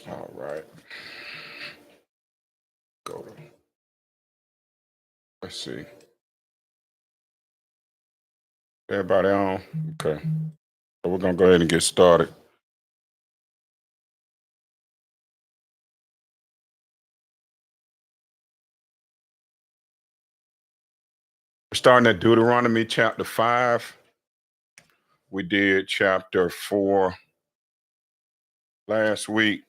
All right. Go to, let's see. Everybody on? Okay. So we're going to go ahead and get started. We're starting at Deuteronomy chapter 5. We did chapter 4 last week.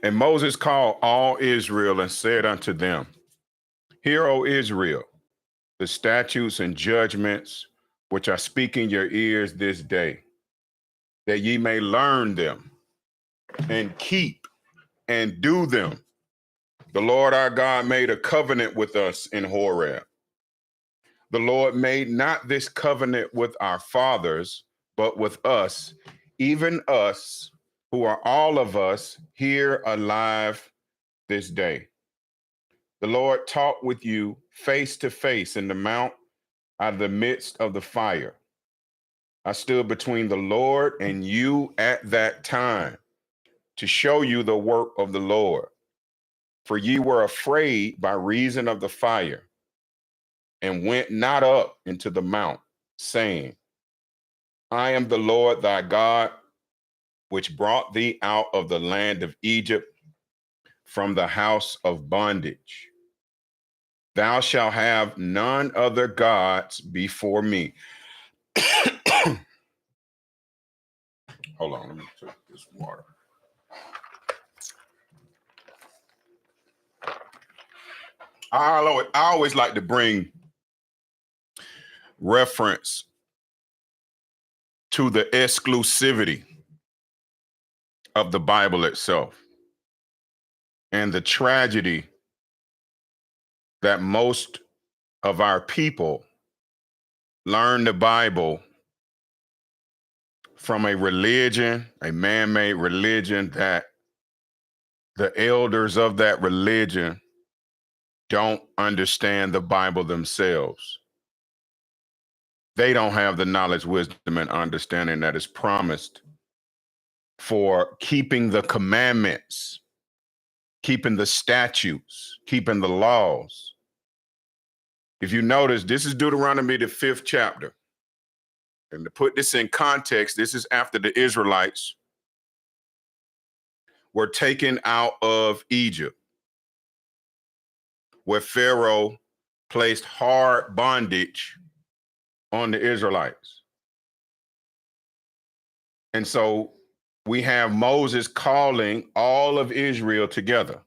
And Moses called all Israel and said unto them, Hear, O Israel, the statutes and judgments which I speak in your ears this day, that ye may learn them and keep and do them. The Lord our God made a covenant with us in Horeb. The Lord made not this covenant with our fathers, but with us, even us, who are all of us here alive this day. The Lord talked with you face to face in the mount out of the midst of the fire. I stood between the Lord and you at that time to show you the work of the Lord. For ye were afraid by reason of the fire, and went not up into the mount, saying, I am the Lord thy God, which brought thee out of the land of Egypt from the house of bondage. Thou shalt have none other gods before me. Hold on, let me take this water. I always like to bring reference to the exclusivity of the Bible itself and the tragedy that most of our people learn the Bible from a religion, a man-made religion, that the elders of that religion don't understand the Bible themselves. They don't have the knowledge, wisdom, and understanding that is promised for keeping the commandments, keeping the statutes, keeping the laws. If you notice, this is Deuteronomy, the 5th chapter. And to put this in context, this is after the Israelites were taken out of Egypt, where Pharaoh placed hard bondage on the Israelites. And so we have Moses calling all of Israel together.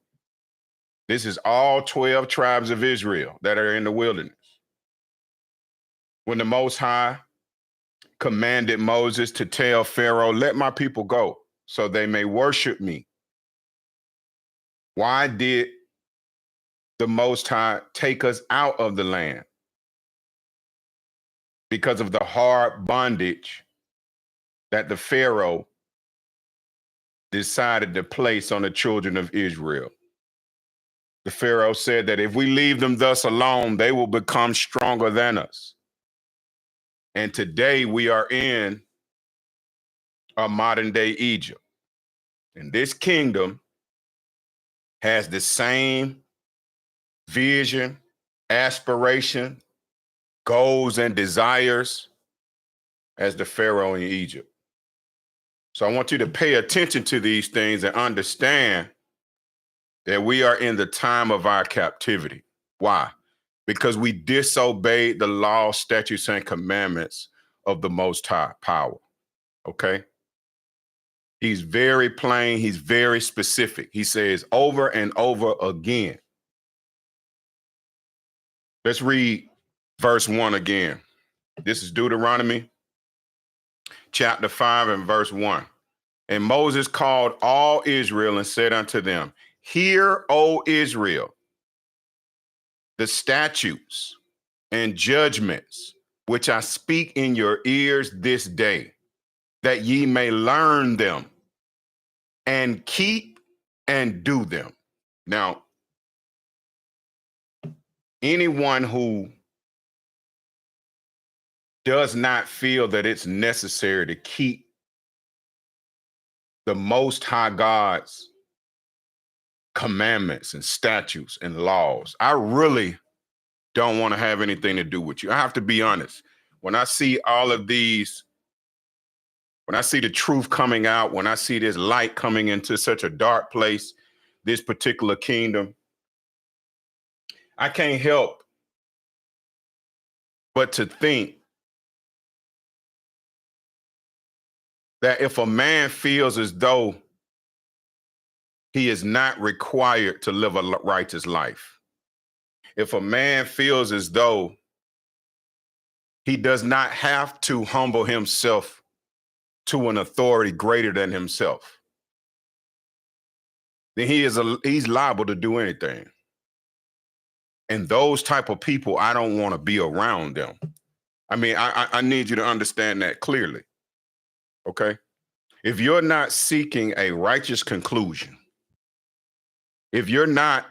This is all 12 tribes of Israel that are in the wilderness. When the Most High commanded Moses to tell Pharaoh, let my people go so they may worship me. Why did the Most High take us out of the land? Because of the hard bondage that the Pharaoh decided to place on the children of Israel. The Pharaoh said that if we leave them thus alone, they will become stronger than us. And today we are in a modern day Egypt. And this kingdom has the same vision, aspiration, goals, and desires as the Pharaoh in Egypt. So I want you to pay attention to these things and understand that we are in the time of our captivity. Why? Because we disobeyed the law, statutes, and commandments of the Most High power. Okay? He's very plain. He's very specific. He says over and over again. Let's read verse 1 again. This is Deuteronomy chapter 5 and verse 1. And Moses called all Israel and said unto them, Hear, O Israel, the statutes and judgments which I speak in your ears this day, that ye may learn them and keep and do them. Now, anyone who does not feel that it's necessary to keep the Most High God's commandments and statutes and laws, I really don't want to have anything to do with you. I have to be honest. When I see all of these, when I see the truth coming out, when I see this light coming into such a dark place, this particular kingdom, I can't help but to think that if a man feels as though he is not required to live a righteous life, if a man feels as though he does not have to humble himself to an authority greater than himself, then he's liable to do anything. And those type of people, I don't want to be around them. I mean, I need you to understand that clearly. Okay. If you're not seeking a righteous conclusion, if you're not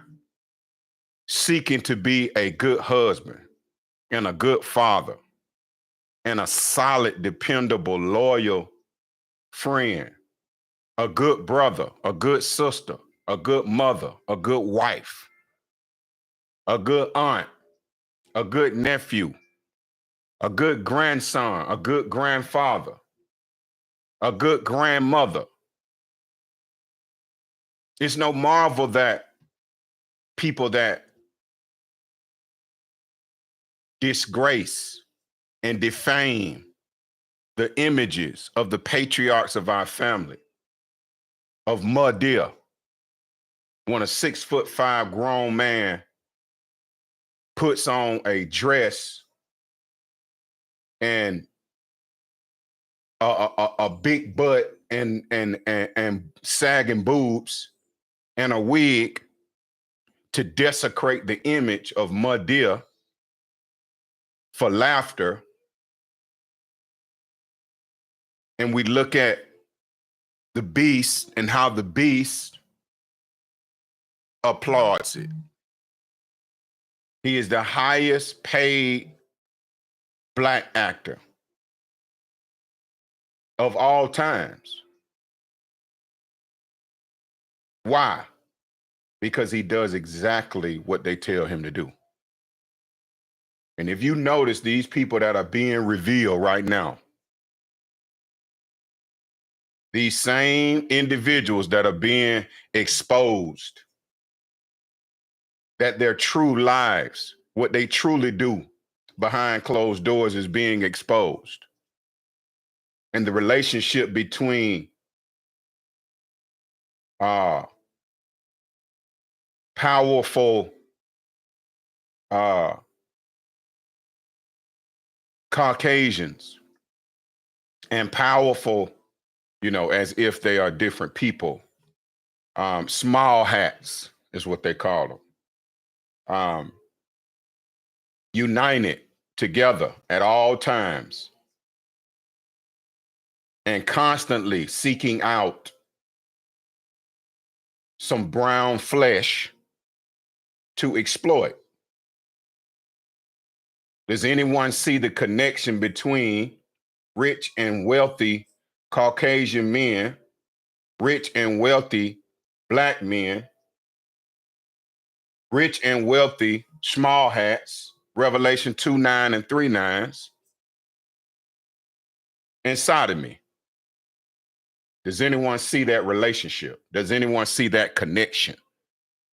seeking to be a good husband and a good father and a solid, dependable, loyal friend, a good brother, a good sister, a good mother, a good wife, a good aunt, a good nephew, a good grandson, a good grandfather, a good grandmother, it's no marvel that people that disgrace and defame the images of the patriarchs of our family, of Muddia, when a 6'5" grown man puts on a dress and a big butt and sagging boobs and a wig to desecrate the image of Muddia for laughter. And we look at the beast and how the beast applauds it. He is the highest paid Black actor of all times. Why? Because he does exactly what they tell him to do. And if you notice, these people that are being revealed right now, these same individuals that are being exposed, that their true lives, what they truly do behind closed doors is being exposed. And the relationship between powerful Caucasians and powerful, as if they are different people. Small hats is what they call them. United together at all times and constantly seeking out some brown flesh to exploit. Does anyone see the connection between rich and wealthy Caucasian men, rich and wealthy Black men, rich and wealthy small hats, Revelation 2:9 and 3:9, and sodomy? Does anyone see that relationship? Does anyone see that connection?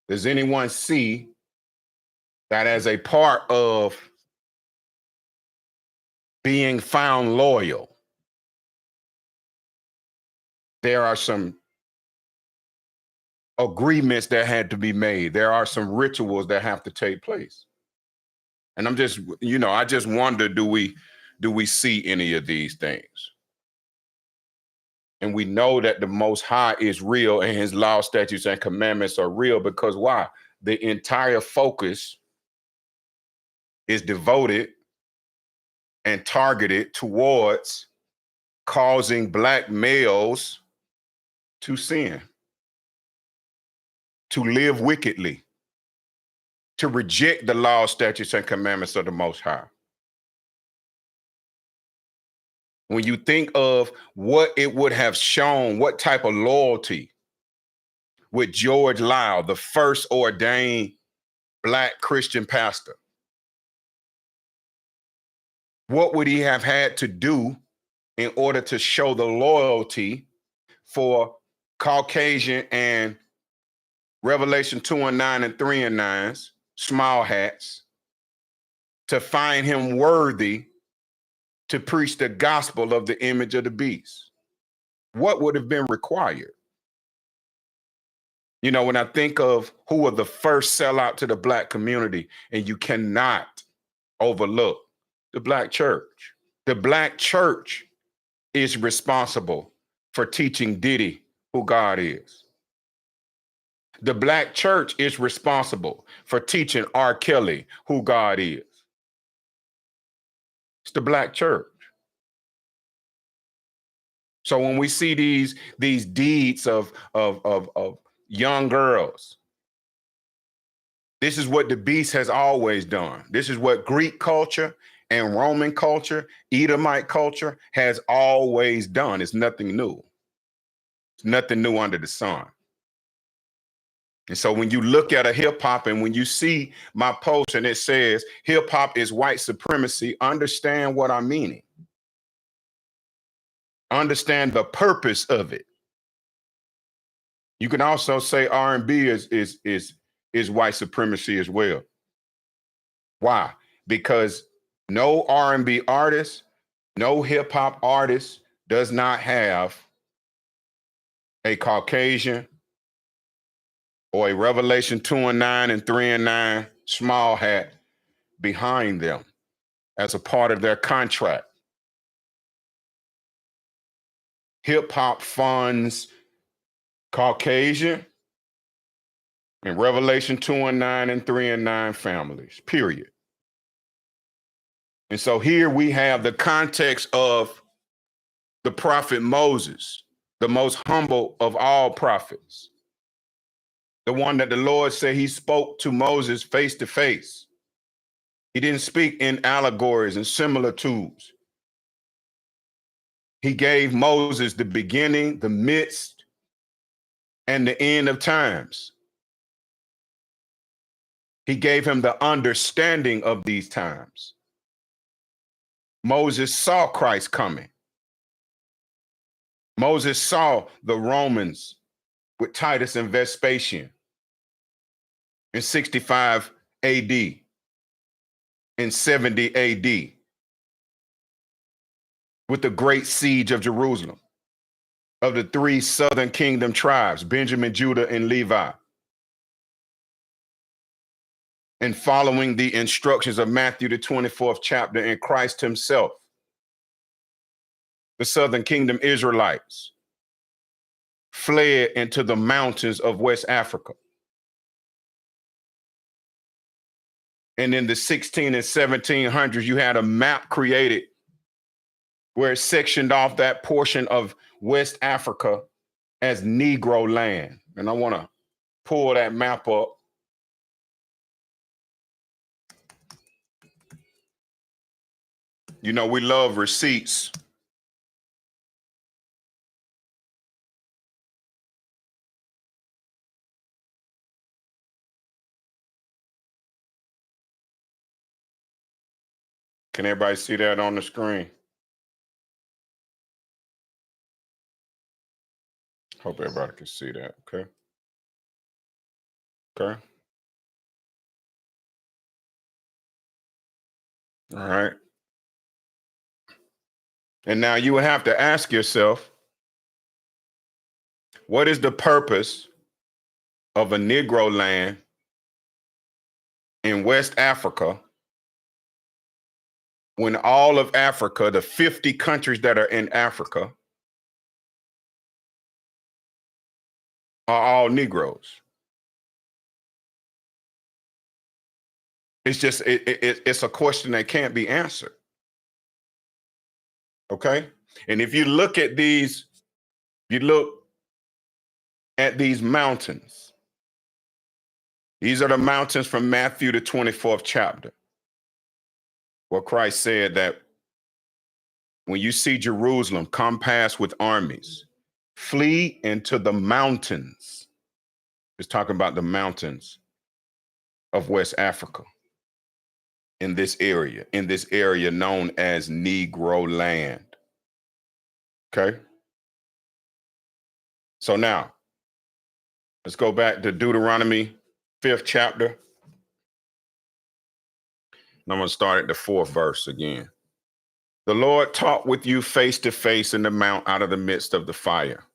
Does anyone see that as a part of being found loyal, there are some agreements that had to be made. There are some rituals that have to take place. And I'm just, I just wonder, do we see any of these things? And we know that the Most High is real and his law, statutes, and commandments are real because why? The entire focus is devoted and targeted towards causing Black males to sin, to live wickedly, to reject the law, statutes, and commandments of the Most High. When you think of what it would have shown, what type of loyalty with George Lyle, the first ordained Black Christian pastor, what would he have had to do in order to show the loyalty for Caucasian and Revelation 2:9 and 3:9, small hats, to find him worthy to preach the gospel of the image of the beast? What would have been required? You know, when I think of who were the first sellout to the Black community, and you cannot overlook the Black church. The Black church is responsible for teaching Diddy who God is. The Black church is responsible for teaching R. Kelly who God is. It's the Black church. So when we see these deeds of young girls, this is what the beast has always done. This is what Greek culture and Roman culture, Edomite culture has always done. It's nothing new. It's nothing new under the sun. And so when you look at a hip hop and when you see my post and it says hip hop is white supremacy, understand what I'm meaning. Understand the purpose of it. You can also say R&B is white supremacy as well. Why? Because no R&B artist, no hip hop artist does not have a Caucasian or a Revelation 2:9 and 3:9 small hat behind them as a part of their contract. Hip hop funds Caucasian and Revelation 2:9 and 3:9 families, period. And so here we have the context of the prophet Moses, the most humble of all prophets, the one that the Lord said he spoke to Moses face to face. He didn't speak in allegories and similitudes. He gave Moses the beginning, the midst, and the end of times. He gave him the understanding of these times. Moses saw Christ coming. Moses saw the Romans with Titus and Vespasian in 65 AD, in 70 AD, with the great siege of Jerusalem, of the three southern kingdom tribes, Benjamin, Judah, and Levi. And following the instructions of Matthew, the 24th chapter, and Christ himself, the southern kingdom Israelites fled into the mountains of West Africa. And in the 16 and 1700s, you had a map created where it sectioned off that portion of West Africa as Negro land. And I want to pull that map up. You know, we love receipts. Can everybody see that on the screen? Hope everybody can see that, okay? Okay. All right. And now you would have to ask yourself, what is the purpose of a Negro land in West Africa when all of Africa, the 50 countries that are in Africa, are all Negroes? It's just, it's a question that can't be answered. Okay. And if you look at these, you look at these mountains, These are the mountains from Matthew, the 24th chapter, where Christ said that when you see Jerusalem compassed with armies, flee into the mountains. It's talking about the mountains of West Africa in this area known as Negro land. Okay? So now, let's go back to Deuteronomy 5th chapter. And I'm going to start at the 4th verse again. The Lord talked with you face to face in the mount out of the midst of the fire.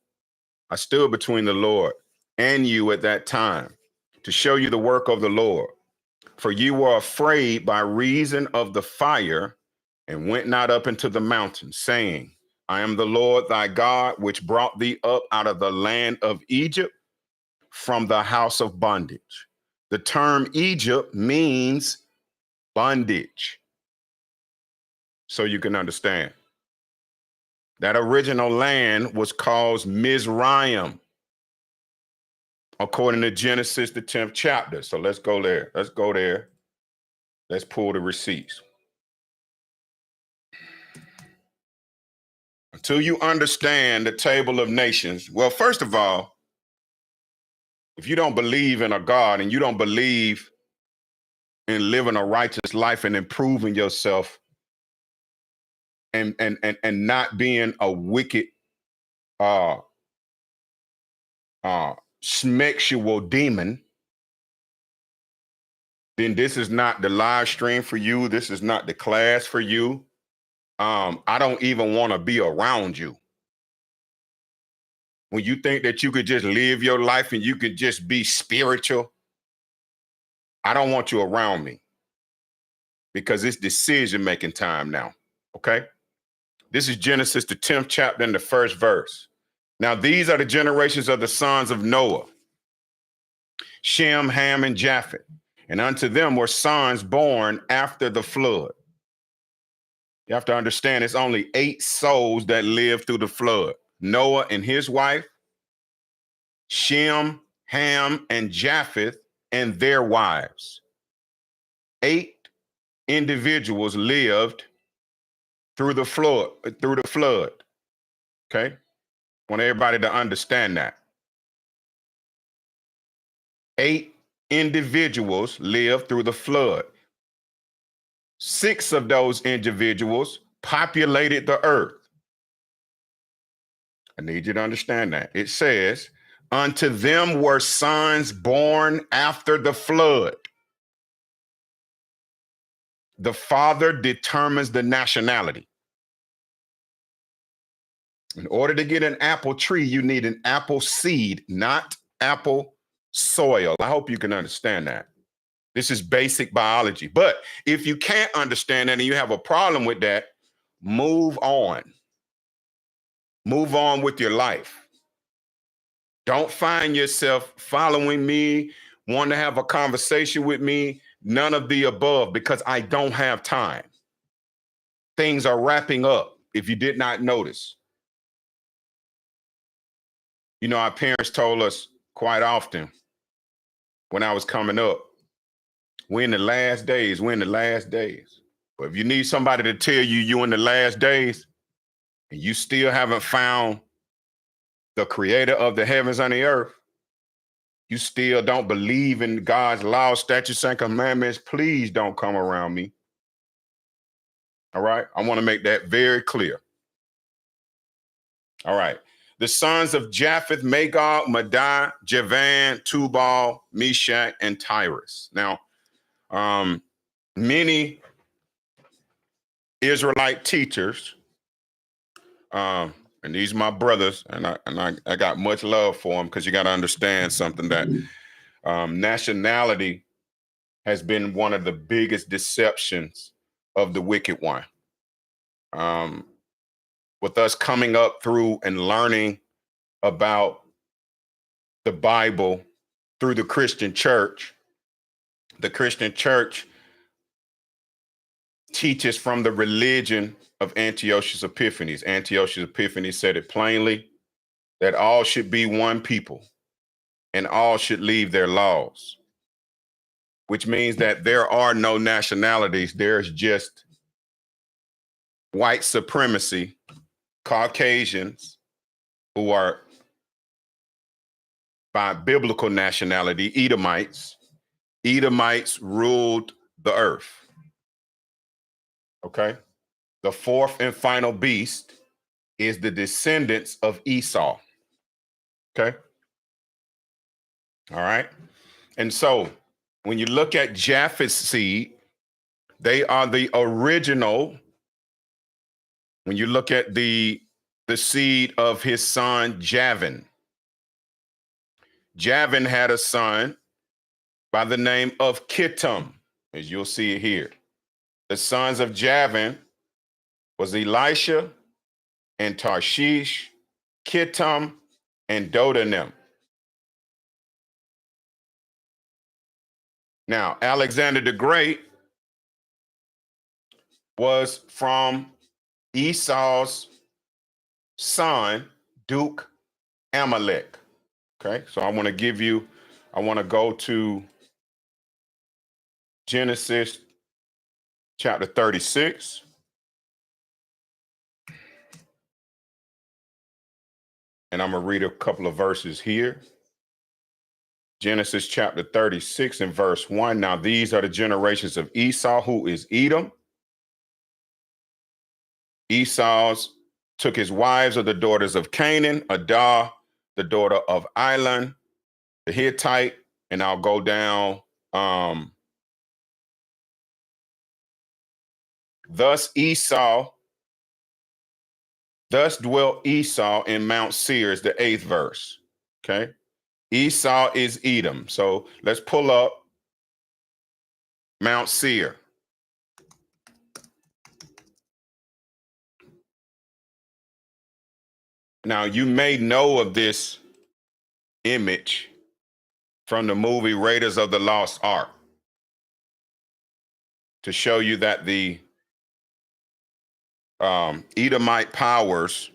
I stood between the Lord and you at that time to show you the work of the Lord. For you were afraid by reason of the fire and went not up into the mountain, saying, I am the Lord thy God, which brought thee up out of the land of Egypt from the house of bondage. The term Egypt means bondage. So you can understand. That original land was called Mizraim, according to Genesis, the 10th chapter. So let's go there. Let's go there. Let's pull the receipts. Until you understand the table of nations, well, first of all, if you don't believe in a God and you don't believe in living a righteous life and improving yourself and not being a wicked sexual demon, then this is not the live stream for you. This is not the class for you. I don't even want to be around you. When you think that you could just live your life and you could just be spiritual, I don't want you around me because it's decision-making time now, okay? This is Genesis, the 10th chapter and the 1st verse. Now, these are the generations of the sons of Noah, Shem, Ham, and Japheth. And unto them were sons born after the flood. You have to understand it's only 8 souls that lived through the flood. Noah and his wife, Shem, Ham, and Japheth, and their wives. 8 individuals lived through the flood. Okay? I want everybody to understand that. 8 individuals lived through the flood. 6 of those individuals populated the earth. I need you to understand that. It says, unto them were sons born after the flood. The father determines the nationality. In order to get an apple tree, you need an apple seed, not apple soil. I hope you can understand that. This is basic biology. But if you can't understand that and you have a problem with that, move on. Move on with your life. Don't find yourself following me, wanting to have a conversation with me, none of the above, because I don't have time. Things are wrapping up, if you did not notice. You know, our parents told us quite often when I was coming up, we're in the last days, we're in the last days. But if you need somebody to tell you you're in the last days and you still haven't found the creator of the heavens and the earth, you still don't believe in God's laws, statutes, and commandments, please don't come around me. All right? I want to make that very clear. All right. The sons of Japheth, Magog, Madai, Javan, Tubal, Meshach, and Tyrus. Now, many Israelite teachers, and these are my brothers, and I got much love for them because you got to understand something that nationality has been one of the biggest deceptions of the wicked one. With us coming up through and learning about the Bible through the Christian church teaches from the religion of Antiochus Epiphanes. Antiochus Epiphanes said it plainly that all should be one people and all should leave their laws. which means that there are no nationalities. There's just white supremacy, Caucasians who are by biblical nationality, Edomites. Edomites ruled the earth. Okay. The fourth and final beast is the descendants of Esau. Okay. All right. And so when you look at Japheth's seed, they are the original. When you look at the seed of his son Javan, Javan had a son by the name of Kittim, as you'll see it here. The sons of Javan was Elisha and Tarshish, Kittim, and Dodanim. Now, Alexander the Great was from Esau's son, Duke Amalek. Okay, so I want to go to Genesis chapter 36. And I'm going to read a couple of verses here. Genesis chapter 36 and verse 1. Now these are the generations of Esau, who is Edom. Esau took his wives of the daughters of Canaan, Adah, the daughter of Elon, the Hittite, and I'll go down. Thus dwelt Esau in Mount Seir, is the 8th verse. Okay. Esau is Edom. So let's pull up Mount Seir. Now, you may know of this image from the movie Raiders of the Lost Ark to show you that the Edomite powers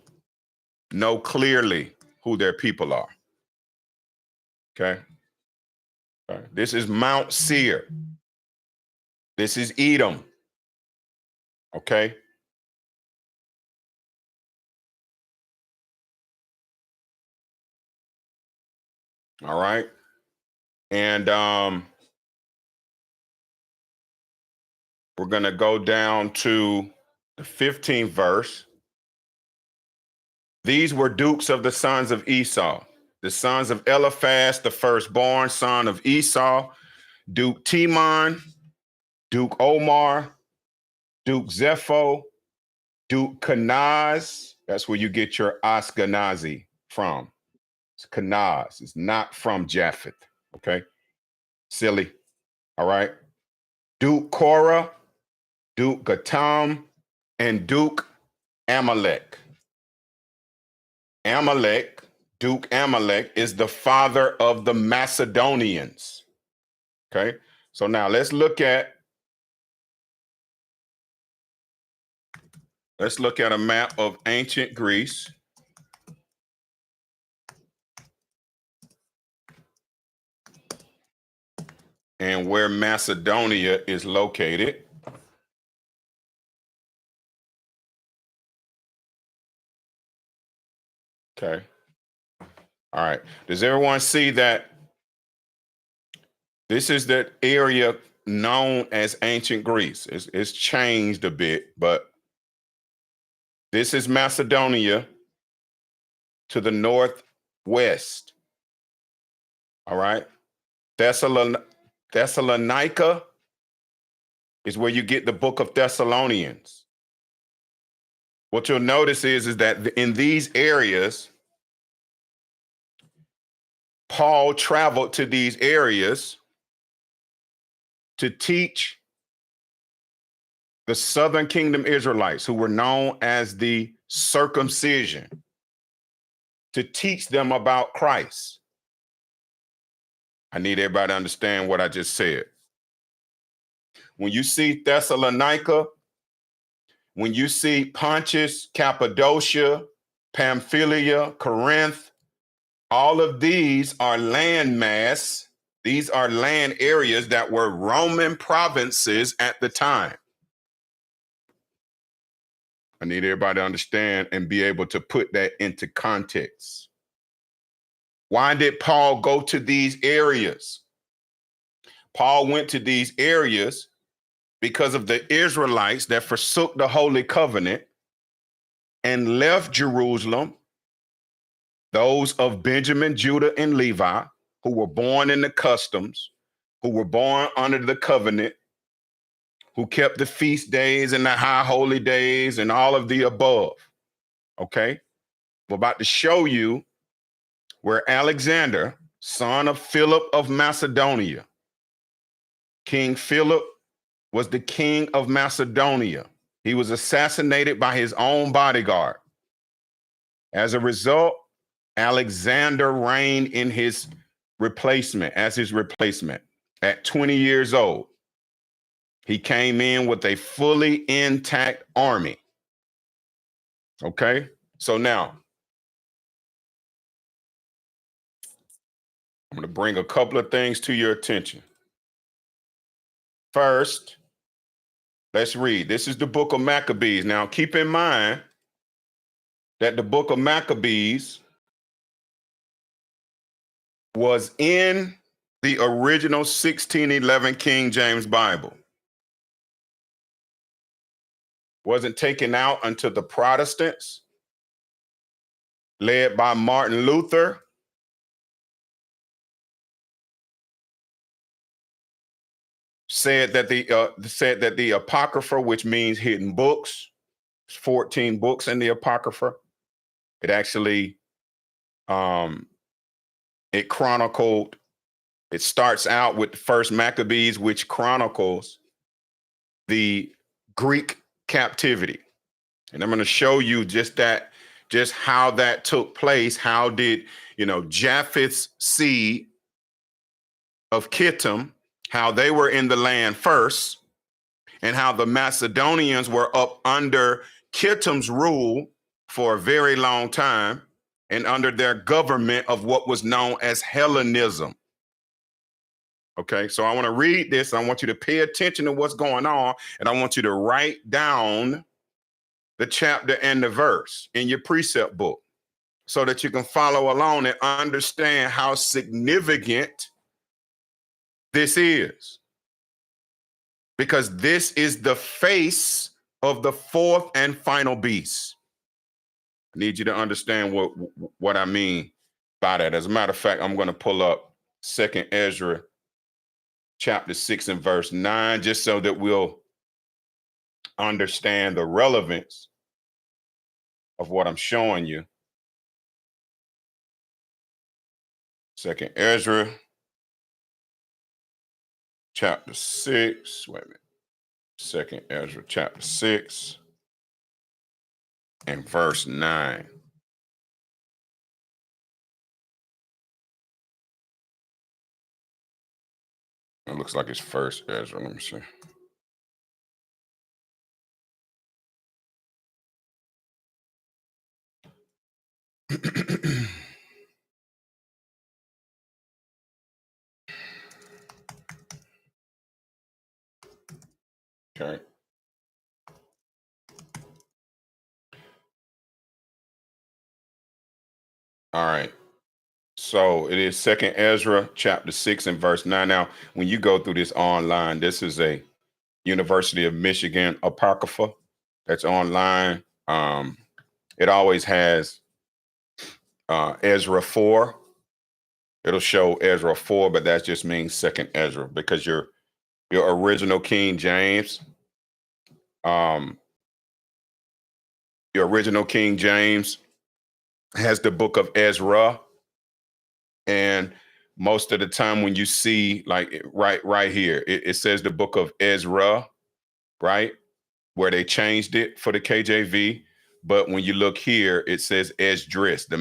know clearly who their people are. Okay. This is Mount Seir. This is Edom. Okay. All right. And we're going to go down to the 15th verse. These were dukes of the sons of Esau, the sons of Eliphaz, the firstborn son of Esau, Duke Timon, Duke Omar, Duke Zepho, Duke Kenaz. That's where you get your Ashkenazi from. It's Kenaz. It's not from Japheth. Okay. Silly. All right. Duke Korah, Duke Gatam, and Duke Amalek. Duke Amalek is the father of the Macedonians. Okay. So now let's look at a map of ancient Greece. And where Macedonia is located. Okay. All right. Does everyone see that this is the area known as ancient Greece? It's changed a bit, but this is Macedonia to the northwest. All right. Thessalonica is where you get the book of Thessalonians. What you'll notice is that in these areas, Paul traveled to these areas to teach the Southern Kingdom Israelites, who were known as the circumcision, to teach them about Christ. I need everybody to understand what I just said. When you see Thessalonica, when you see Pontus, Cappadocia, Pamphylia, Corinth, all of these are landmass These are land areas that were Roman provinces at the time. I need everybody to understand and be able to put that into context. Why did Paul go to these areas? Paul went to these areas because of the Israelites that forsook the Holy Covenant and left Jerusalem, those of Benjamin, Judah, and Levi, who were born in the customs, who were born under the covenant, who kept the feast days and the high holy days and all of the above. Okay? I'm about to show you where Alexander, son of Philip of Macedonia, King Philip was the king of Macedonia. He was assassinated by his own bodyguard. As a result, Alexander reigned in his replacement, as his replacement. At 20 years old, he came in with a fully intact army. Okay? So now, I'm going to bring a couple of things to your attention. First, let's read. This is the book of Maccabees. Now, keep in mind that the book of Maccabees was in the original 1611 King James Bible. Wasn't taken out until the Protestants, led by Martin Luther, said that the Apocrypha, which means hidden books, 14 books in the Apocrypha. It actually it chronicled. It starts out with the first Maccabees, which chronicles the Greek captivity, and I'm going to show you just how that took place. How did Japheth's seed of Kittim, how they were in the land first, and how the Macedonians were up under Kittim's rule for a very long time and under their government of what was known as Hellenism. Okay, so I want to read this. I want you to pay attention to what's going on, and I want you to write down the chapter and the verse in your precept book so that you can follow along and understand how significant this is. Because this is the face of the fourth and final beast. I need you to understand what I mean by that. As a matter of fact, I'm going to pull up 2nd Ezra chapter 6 and verse 9, just so that we'll understand the relevance of what I'm showing you. 2nd Ezra chapter 6. Wait a minute. 2nd Ezra chapter 6 and verse 9. It looks like it's 1st Ezra. Let me see. Okay. All right. So it is 2nd Ezra chapter 6 and verse 9. Now, when you go through this online, this is a University of Michigan Apocrypha that's online. It always has Ezra 4. It'll show Ezra 4, but that just means 2nd Ezra, because your original King James, your original King James has the book of Ezra. And most of the time when you see, like right here, it says the book of Ezra, right? Where they changed it for the KJV. But when you look here, it says Esdras, the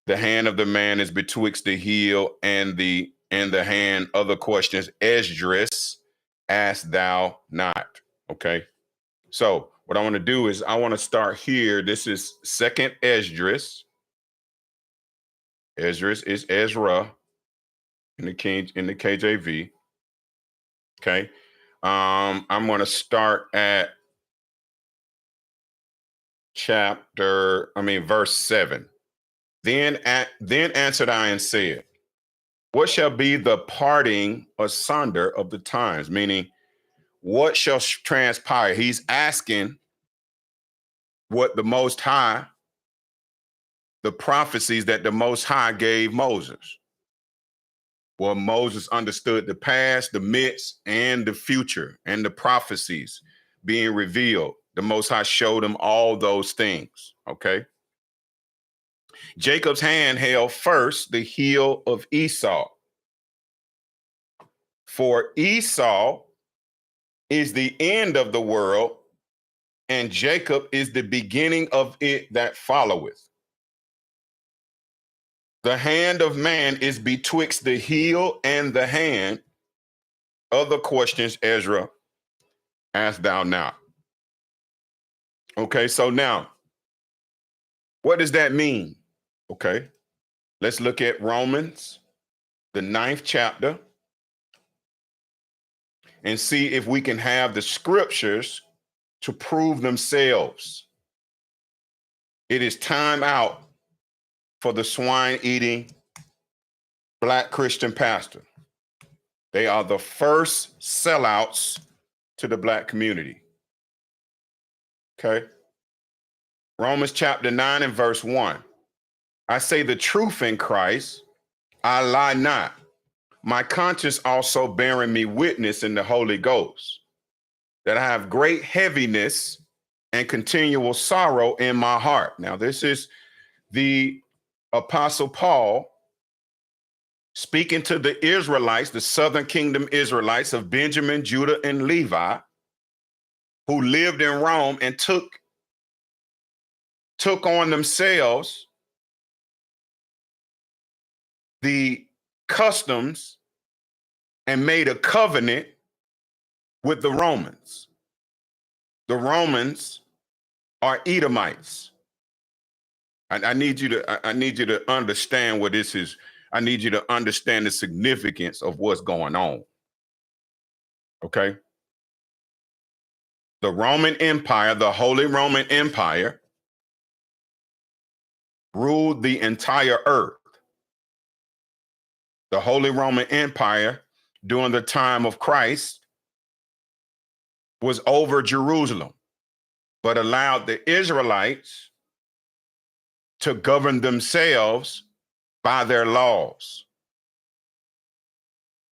hand of the man is betwixt the heel and the hand. Other questions, Esdras, ask thou not. Okay. So what I want to do is I want to start here. This is 2nd Esdras. Esdras is Ezra. in the KJV. Okay. I'm going to start at verse 7. Then answered I and said, what shall be the parting asunder of the times? Meaning, what shall transpire? He's asking what the Most High, the prophecies that the Most High gave Moses. Well, Moses understood the past, the midst, and the future, and the prophecies being revealed. The Most High showed him all those things, okay? Jacob's hand held first the heel of Esau. For Esau is the end of the world, and Jacob is the beginning of it that followeth. The hand of man is betwixt the heel and the hand. Other questions, Ezra, ask thou now. Okay, so now, what does that mean? Okay, let's look at Romans, the 9th chapter, and see if we can have the scriptures to prove themselves. It is time out for the swine-eating Black Christian pastor. They are the first sellouts to the Black community. Okay. Romans chapter 9 and verse 1. I say the truth in Christ, I lie not. My conscience also bearing me witness in the Holy Ghost, that I have great heaviness and continual sorrow in my heart. Now, this is the Apostle Paul speaking to the Israelites, the southern kingdom Israelites of Benjamin, Judah, and Levi, who lived in Rome and took on themselves the customs and made a covenant with the Romans. The Romans are Edomites. I need you to understand what this is. I need you to understand the significance of what's going on. Okay? The Roman Empire, the Holy Roman Empire, ruled the entire earth. The Holy Roman Empire, during the time of Christ, was over Jerusalem, but allowed the Israelites to govern themselves by their laws,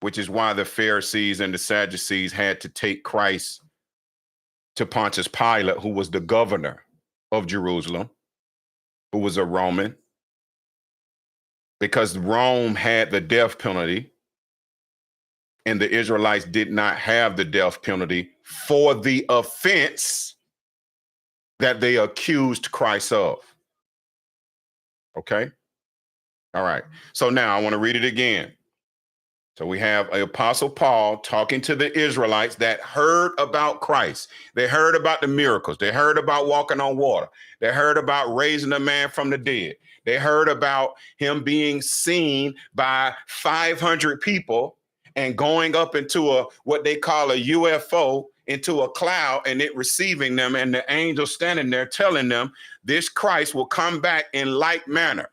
which is why the Pharisees and the Sadducees had to take Christ to Pontius Pilate, who was the governor of Jerusalem, who was a Roman, because Rome had the death penalty and the Israelites did not have the death penalty for the offense that they accused Christ of. Okay? All right. So now I want to read it again. So we have an Apostle Paul talking to the Israelites that heard about Christ. They heard about the miracles. They heard about walking on water. They heard about raising a man from the dead. They heard about him being seen by 500 people and going up into what they call a UFO, into a cloud, and it receiving them, and the angel standing there telling them this Christ will come back in like manner.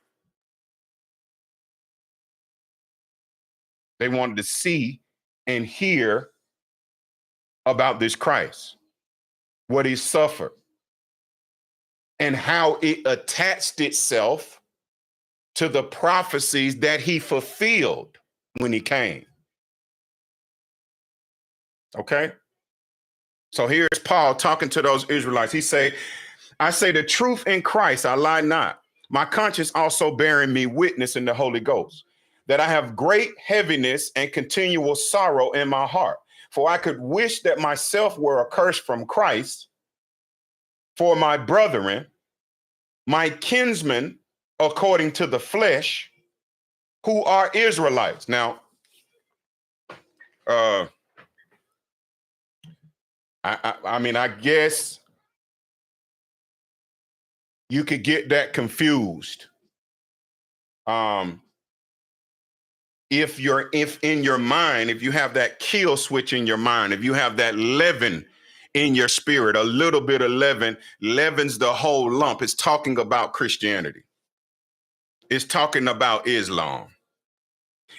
They wanted to see and hear about this Christ, what he suffered, and how it attached itself to the prophecies that he fulfilled when he came. Okay? So here's Paul talking to those Israelites. He say, I say the truth in Christ, I lie not. My conscience also bearing me witness in the Holy Ghost, that I have great heaviness and continual sorrow in my heart. For I could wish that myself were accursed from Christ for my brethren, my kinsmen, according to the flesh, who are Israelites. Now, I guess you could get that confused. if in your mind, if you have that kill switch in your mind, if you have that leaven in your spirit, a little bit of leaven leavens the whole lump. It's talking about Christianity. It's talking about Islam.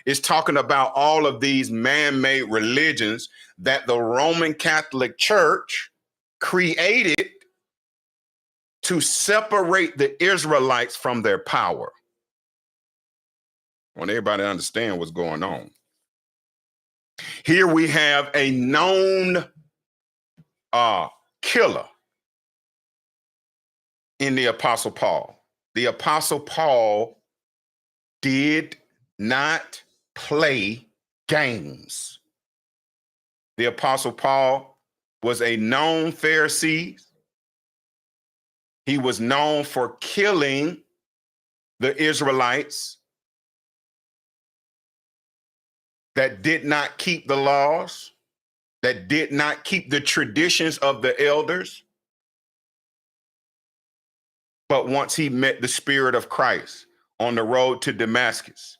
It's talking about all of these man-made religions that the Roman Catholic Church created to separate the Israelites from their power. I want everybody to understand what's going on. Here we have a known killer in the Apostle Paul. The Apostle Paul did not play games. The Apostle Paul was a known Pharisee. He was known for killing the Israelites that did not keep the laws, that did not keep the traditions of the elders. But once he met the Spirit of Christ on the road to Damascus,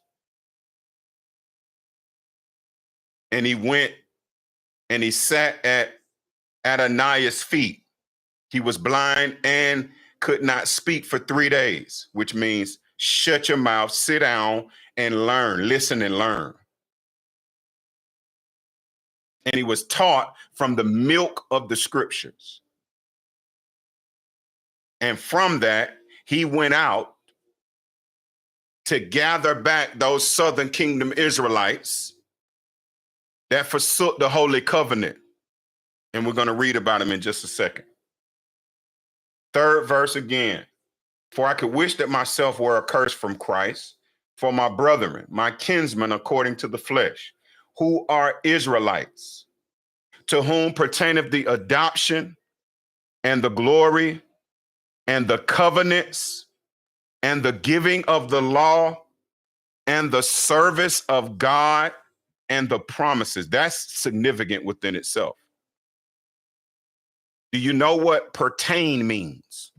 and he went and he sat at Ananias' feet, he was blind and could not speak for 3 days, which means shut your mouth, sit down and learn, listen and learn. And he was taught from the milk of the scriptures. And from that, he went out to gather back those southern kingdom Israelites that forsook the holy covenant. And we're going to read about them in just a second. Third verse again. For I could wish that myself were accursed from Christ for my brethren, my kinsmen according to the flesh, who are Israelites, to whom pertaineth the adoption and the glory and the covenants and the giving of the law and the service of God and the promises. That's significant within itself. Do you know what pertain means?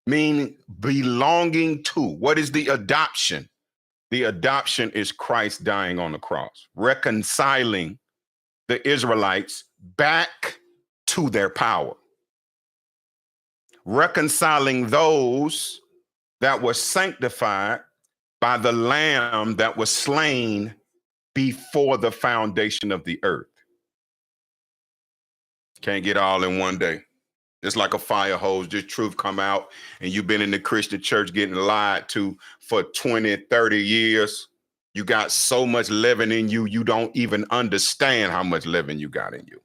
Meaning belonging to. What is the adoption? The adoption is Christ dying on the cross, reconciling the Israelites back to their power, reconciling those that were sanctified by the Lamb that was slain before the foundation of the earth. Can't get all in one day. It's like a fire hose, just truth come out, and you've been in the Christian church getting lied to for 20, 30 years. You got so much leaven in you, you don't even understand how much leaven you got in you.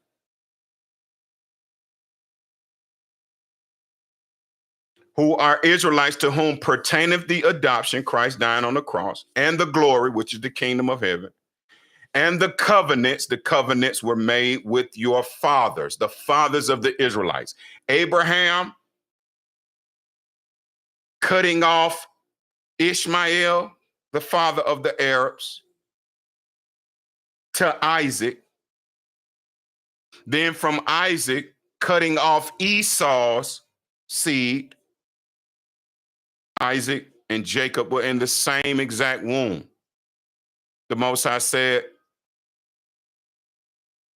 Who are Israelites, to whom pertaineth the adoption, Christ dying on the cross, and the glory, which is the kingdom of heaven, and the covenants were made with your fathers, the fathers of the Israelites. Abraham cutting off Ishmael, the father of the Arabs, to Isaac. Then from Isaac, cutting off Esau's seed. Isaac and Jacob were in the same exact womb. The Most High said,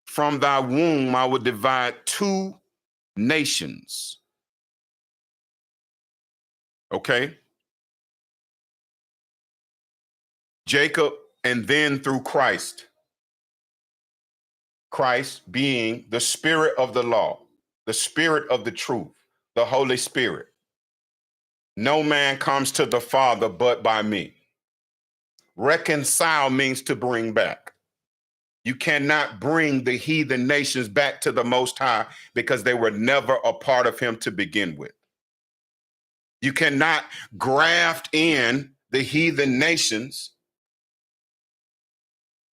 from thy womb I will divide two nations. Okay? Jacob, and then through Christ. Christ being the spirit of the law, the spirit of the truth, the Holy Spirit. No man comes to the Father but by me. Reconcile means to bring back. You cannot bring the heathen nations back to the Most High because they were never a part of him to begin with. You cannot graft in the heathen nations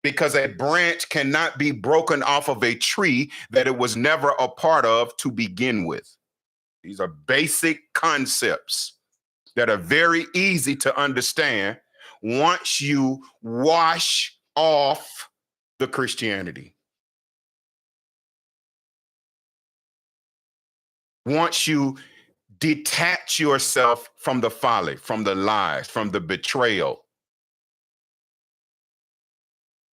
because a branch cannot be broken off of a tree that it was never a part of to begin with. These are basic concepts that are very easy to understand once you wash off the Christianity. Once you detach yourself from the folly, from the lies, from the betrayal.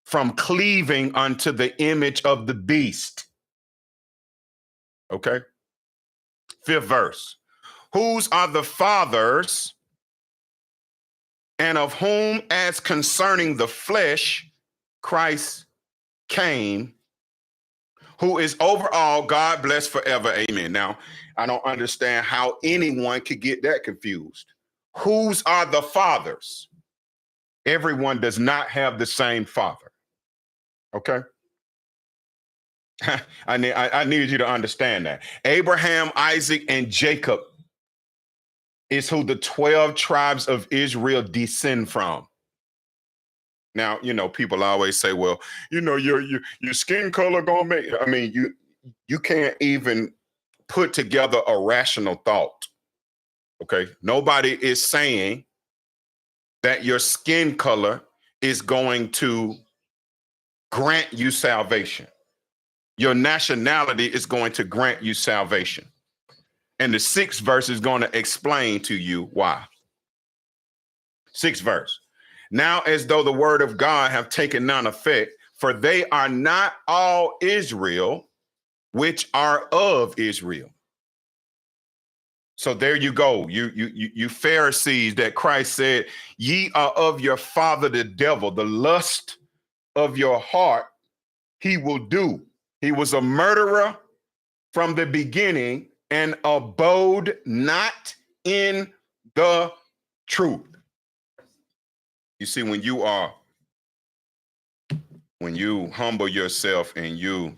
from cleaving unto the image of the beast. Okay. 5th verse. Whose are the fathers, and of whom, as concerning the flesh, Christ came, who is over all, God bless forever. Amen. Now, I don't understand how anyone could get that confused. Whose are the fathers? Everyone does not have the same father. Okay. I need you to understand that. Abraham, Isaac, and Jacob is who the 12 tribes of Israel descend from. Now, people always say, well, your skin color gonna make. I mean, you can't even put together a rational thought. Okay. Nobody is saying that your skin color is going to grant you salvation. Your nationality is going to grant you salvation. And the 6th verse is going to explain to you why. 6th verse. Now, as though the word of God have taken none effect, for they are not all Israel, which are of Israel. So there you go. You Pharisees that Christ said, ye are of your father, the devil, the lust of your heart, he will do. He was a murderer from the beginning and abode not in the truth. You see, when you humble yourself and you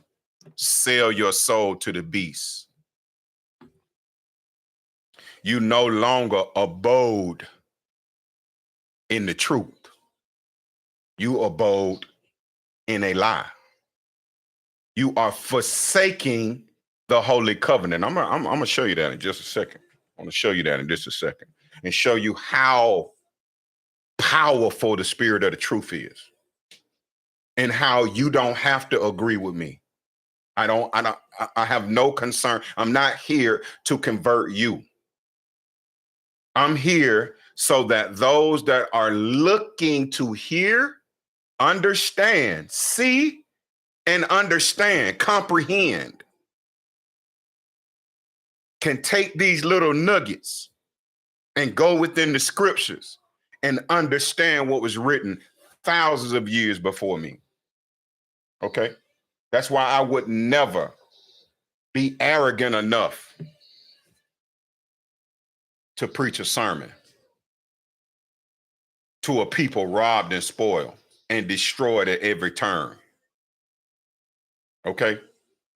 sell your soul to the beast, you no longer abode in the truth. You abode in a lie. You are forsaking the holy covenant. I'm gonna show you that in just a second. I'm gonna show you that in just a second and show you how powerful the spirit of the truth is and how you don't have to agree with me. I have no concern. I'm not here to convert you. I'm here so that those that are looking to hear, understand, see, and understand, comprehend, can take these little nuggets and go within the scriptures and understand what was written thousands of years before me. Okay? That's why I would never be arrogant enough to preach a sermon to a people robbed and spoiled and destroyed at every turn. Okay?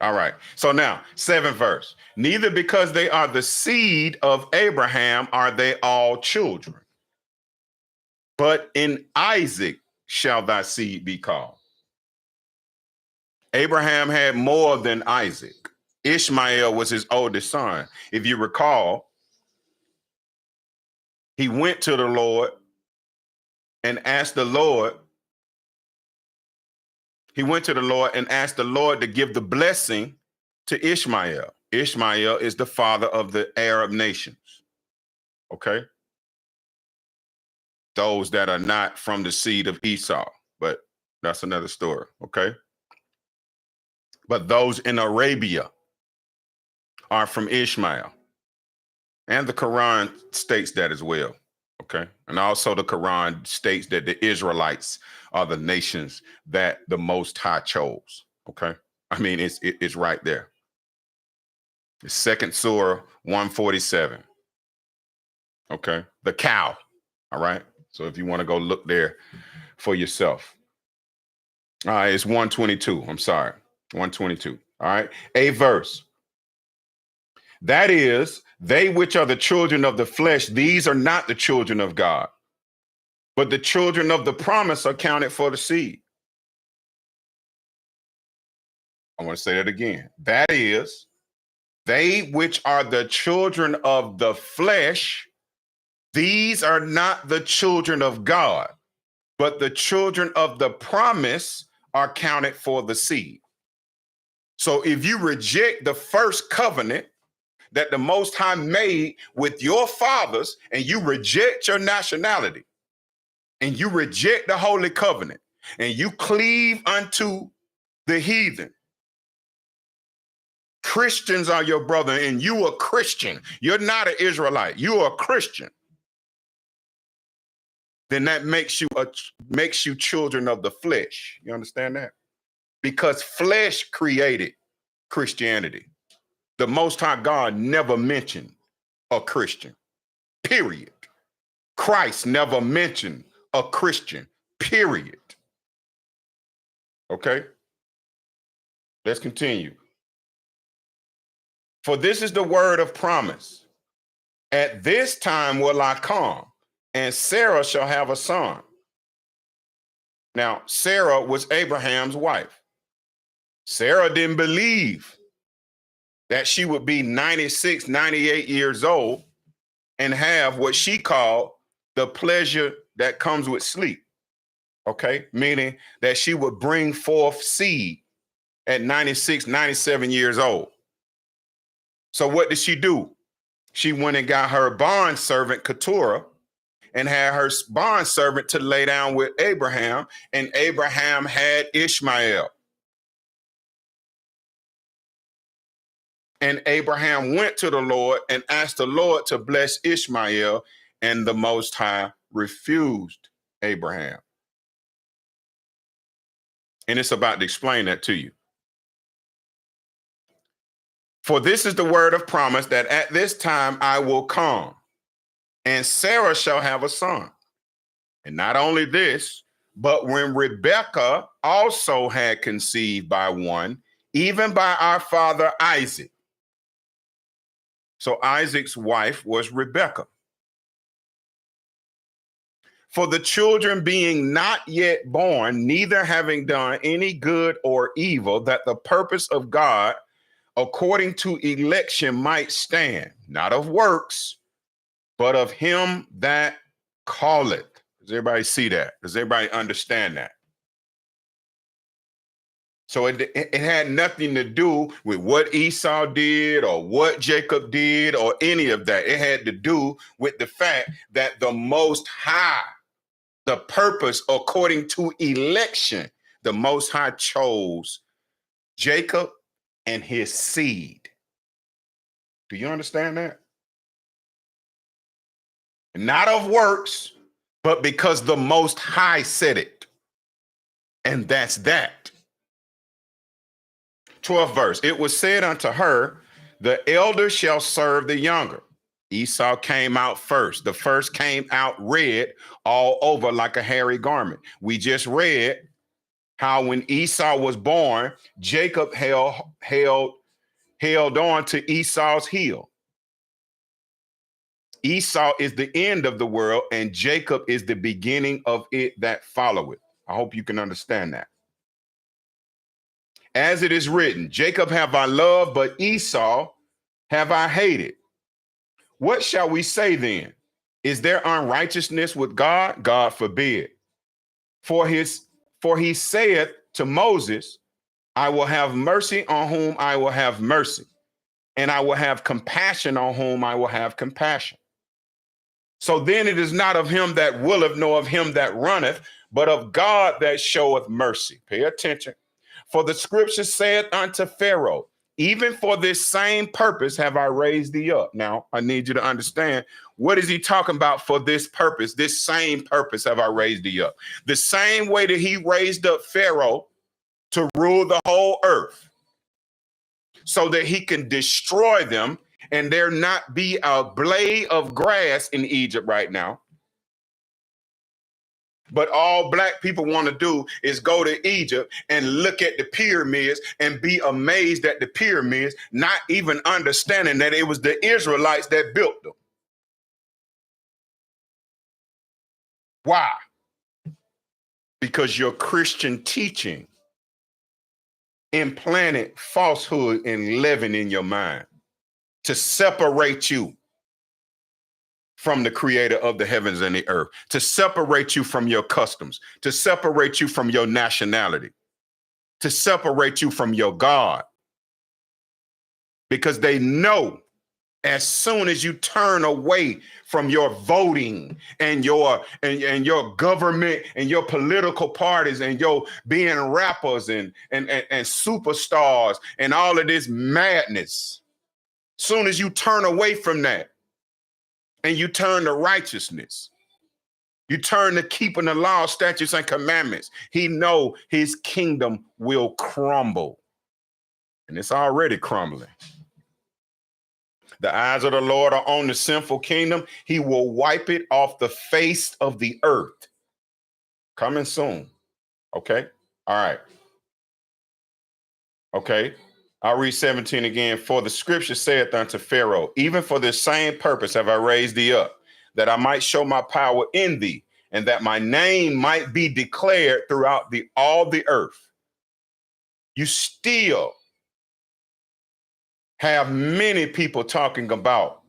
All right. So now, 7th verse. Neither because they are the seed of Abraham are they all children, but in Isaac shall thy seed be called. Abraham had more than Isaac. Ishmael was his oldest son. If you recall, he went to the Lord and asked the Lord. He went to the Lord and asked the Lord to give the blessing to Ishmael. Ishmael is the father of the Arab nations. Okay? Those that are not from the seed of Esau, but that's another story. Okay? But those in Arabia are from Ishmael. And the Quran states that as well. Okay. And also the Quran states that the Israelites are the nations that the Most High chose. Okay. I mean, it's right there. The 2nd Surah 147. Okay. The cow. All right. So if you want to go look there for yourself. All right. It's 122. I'm sorry. 122. All right. A verse. That is, they which are the children of the flesh, these are not the children of God, but the children of the promise are counted for the seed. I want to say that again. That is, they which are the children of the flesh, these are not the children of God, but the children of the promise are counted for the seed. So if you reject the first covenant that the Most High made with your fathers, and you reject your nationality, and you reject the Holy Covenant, and you cleave unto the heathen, Christians are your brother, and you a Christian, you're not an Israelite, you are a Christian, then that makes you children of the flesh. You understand that? Because flesh created Christianity. The Most High God never mentioned a Christian, period. Christ never mentioned a Christian, period. Okay? Let's continue. For this is the word of promise. At this time will I come, and Sarah shall have a son. Now, Sarah was Abraham's wife. Sarah didn't believe that she would be 96, 98 years old and have what she called the pleasure that comes with sleep. Okay? Meaning that she would bring forth seed at 96, 97 years old. So what did she do? She went and got her bond servant, Keturah, and had her bond servant to lay down with Abraham, and Abraham had Ishmael. And Abraham went to the Lord and asked the Lord to bless Ishmael, and the Most High refused Abraham. And it's about to explain that to you. For this is the word of promise, that at this time I will come, and Sarah shall have a son. And not only this, but when Rebekah also had conceived by one, even by our father Isaac. So Isaac's wife was Rebekah. For the children being not yet born, neither having done any good or evil, that the purpose of God according to election might stand, not of works, but of him that calleth. Does everybody see that? Does everybody understand that? So it had nothing to do with what Esau did or what Jacob did or any of that. It had to do with the fact that the Most High, the purpose according to election, the Most High chose Jacob and his seed. Do you understand that? Not of works, but because the Most High said it. And that's that. 12th verse. It was said unto her, the elder shall serve the younger. Esau came out first. The first came out red all over like a hairy garment. We just read how when Esau was born, Jacob held on to Esau's heel. Esau is the end of the world, and Jacob is the beginning of it that followeth. I hope you can understand that. As it is written, Jacob have I loved, but Esau have I hated. What shall we say then? Is there unrighteousness with God? God forbid. For he saith to Moses, I will have mercy on whom I will have mercy, and I will have compassion on whom I will have compassion. So then it is not of him that willeth, nor of him that runneth, but of God that showeth mercy. Pay attention. For the scripture saith unto Pharaoh, even for this same purpose have I raised thee up. Now, I need you to understand, what is he talking about for this purpose? This same purpose have I raised thee up. The same way that he raised up Pharaoh to rule the whole earth so that he can destroy them and there not be a blade of grass in Egypt right now. But all black people want to do is go to Egypt and look at the pyramids and be amazed at the pyramids, not even understanding that it was the Israelites that built them. Why? Because your Christian teaching implanted falsehood and leaven in your mind to separate you from the creator of the heavens and the earth, to separate you from your customs, to separate you from your nationality, to separate you from your God. Because they know As soon as you turn away from your voting and your government and your political parties and your being rappers and superstars and all of this madness, soon as you turn away from that and you turn to righteousness, you turn to keeping the law, statutes, and commandments, he know his kingdom will crumble. And it's already crumbling. The eyes of the Lord are on the sinful kingdom. He will wipe it off the face of the earth. Coming soon. Okay? All right. Okay. I'll read 17 again. For the scripture saith unto Pharaoh, even for this same purpose have I raised thee up, that I might show my power in thee, and that my name might be declared throughout all the earth. You still have many people talking about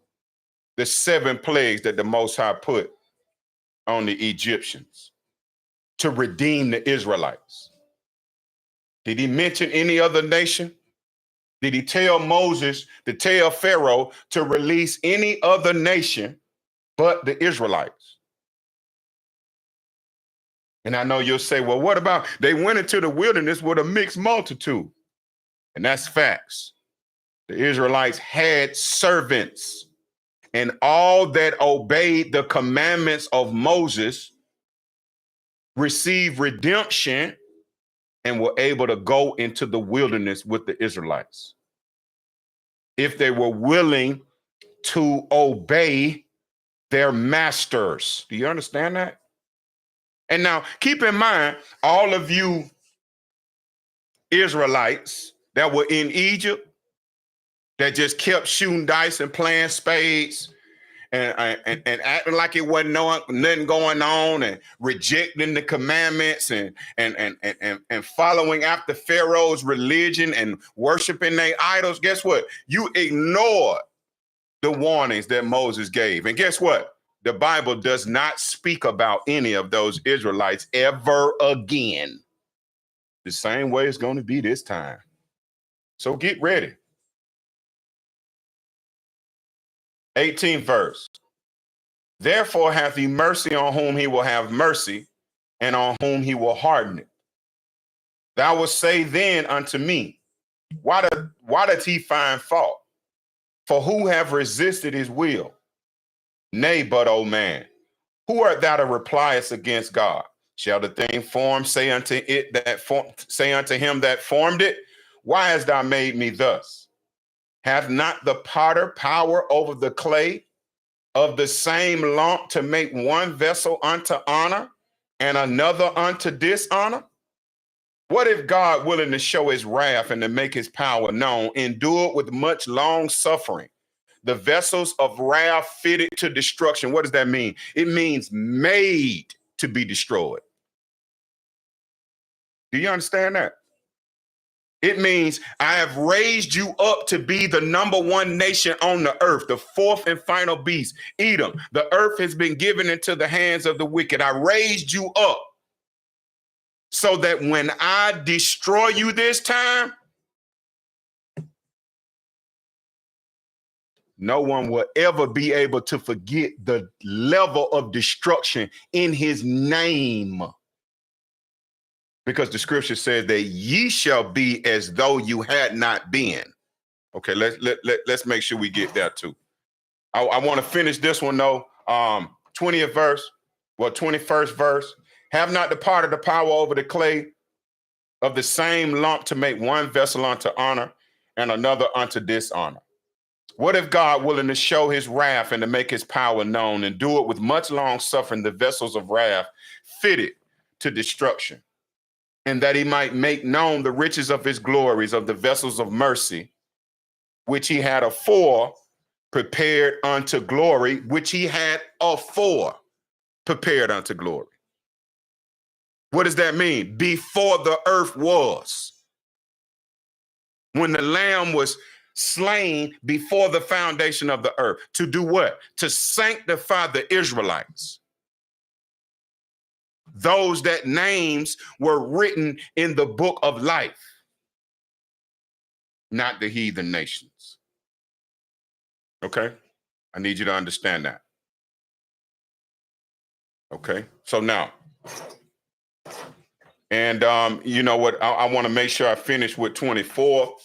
the 7 plagues that the Most High put on the Egyptians to redeem the Israelites. Did he mention any other nation? Did he tell Moses to tell Pharaoh to release any other nation but the Israelites? And I know you'll say, well, what about they went into the wilderness with a mixed multitude? And that's facts. The Israelites had servants, and all that obeyed the commandments of Moses received redemption and were able to go into the wilderness with the Israelites if they were willing to obey their masters. Do you understand that? And now keep in mind, all of you Israelites that were in Egypt that just kept shooting dice and playing spades and acting like it wasn't nothing going on and rejecting the commandments and following after Pharaoh's religion and worshiping their idols. Guess what? You ignored the warnings that Moses gave. And guess what? The Bible does not speak about any of those Israelites ever again. The same way it's going to be this time. So get ready. 18th verse. Therefore hath he mercy on whom he will have mercy, and on whom he will harden it. Thou wilt say then unto me, why doth he find fault? For who have resisted his will? Nay, but, O man, who art thou to repliest against God? Shall the thing formed say unto him that formed it, why hast thou made me thus? Hath not the potter power over the clay of the same lump to make one vessel unto honor and another unto dishonor? What if God, willing to show his wrath and to make his power known, endured with much long suffering the vessels of wrath fitted to destruction? What does that mean? It means made to be destroyed. Do you understand that? It means I have raised you up to be the number 1 nation on the earth, the 4th and final beast, Edom. The earth has been given into the hands of the wicked. I raised you up so that when I destroy you this time, no one will ever be able to forget the level of destruction in his name. Because the scripture says that ye shall be as though you had not been. Okay, let's make sure we get that too. I want to finish this one though. 20th verse, 21st verse. Have not departed the power over the clay of the same lump to make one vessel unto honor and another unto dishonor. What if God, willing to show his wrath and to make his power known, and do it with much long suffering, the vessels of wrath fitted to destruction, and that he might make known the riches of his glories of the vessels of mercy, which he had afore prepared unto glory, which he had afore prepared unto glory. What does that mean? Before the earth was. When the Lamb was slain before the foundation of the earth. To do what? To sanctify the Israelites. Those that names were written in the book of life, not the heathen nations. Okay. I need you to understand that. Okay. So now, and you know what? I want to make sure I finish with 24.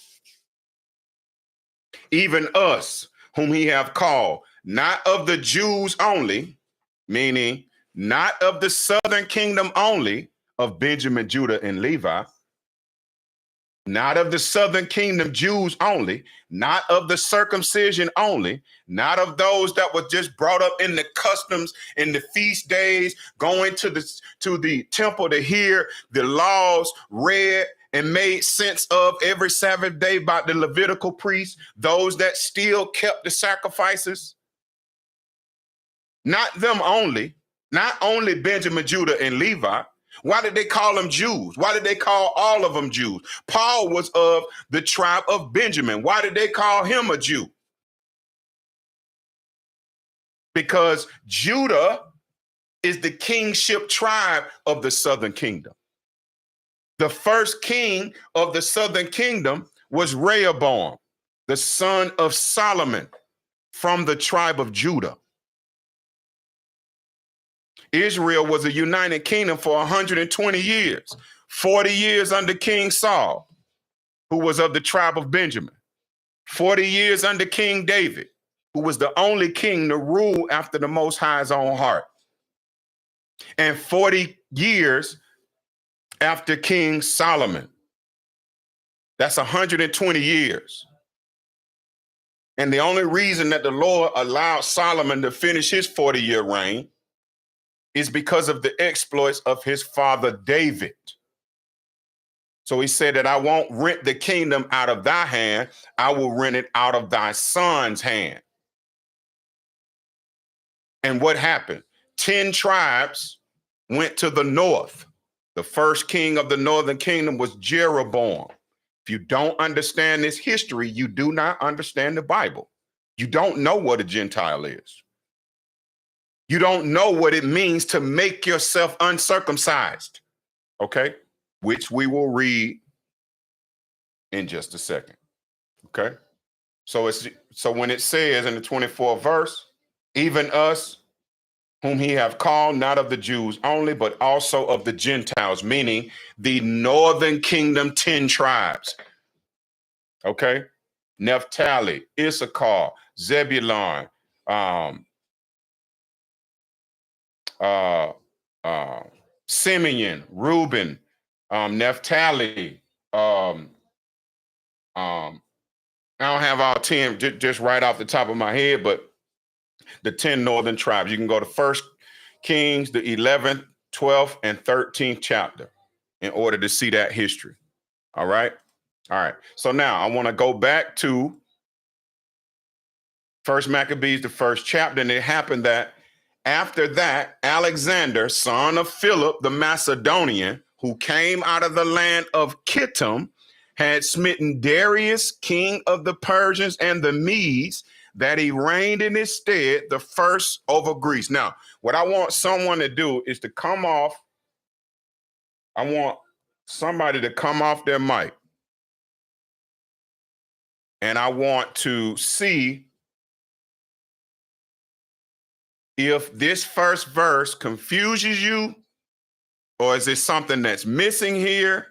Even us, whom he have called, not of the Jews only, meaning not of the southern kingdom only, of Benjamin, Judah, and Levi, not of the southern kingdom Jews only, not of the circumcision only, not of those that were just brought up in the customs in the feast days, going to the temple to hear the laws read and made sense of every Sabbath day by the Levitical priests, those that still kept the sacrifices. Not them only, not only Benjamin, Judah, and Levi. Why did they call them Jews? Why did they call all of them Jews? Paul was of the tribe of Benjamin. Why did they call him a Jew? Because Judah is the kingship tribe of the southern kingdom. The first king of the southern kingdom was Rehoboam, the son of Solomon from the tribe of Judah. Israel was a united kingdom for 120 years, 40 years under King Saul, who was of the tribe of Benjamin, 40 years under King David, who was the only king to rule after the Most High's own heart, and 40 years after King Solomon. That's 120 years. And the only reason that the Lord allowed Solomon to finish his 40-year reign is because of the exploits of his father David. So he said that I won't rent the kingdom out of thy hand. I will rent it out of thy son's hand. And what happened? 10 tribes went to the north. The first king of the northern kingdom was Jeroboam. If you don't understand this history, you do not understand the Bible. You don't know what a Gentile is. You don't know what it means to make yourself uncircumcised. Okay? Which we will read in just a second. Okay? So when it says in the 24th verse, even us whom he have called, not of the Jews only, but also of the Gentiles, meaning the northern kingdom 10 tribes. Okay? Naphtali, Issachar, Zebulun, uh, uh, Simeon, Reuben, Naphtali. I don't have all 10 just right off the top of my head, but the 10 northern tribes. You can go to 1 Kings, the 11th, 12th, and 13th chapter in order to see that history. All right? All right. So now I want to go back to First Maccabees, the first chapter, and it happened that after that, Alexander, son of Philip the Macedonian, who came out of the land of Kittim, had smitten Darius, king of the Persians and the Medes, that he reigned in his stead the first over Greece. Now, what I want someone to do is to come off. I want somebody to come off their mic. And I want to see if this first verse confuses you, or is it something that's missing here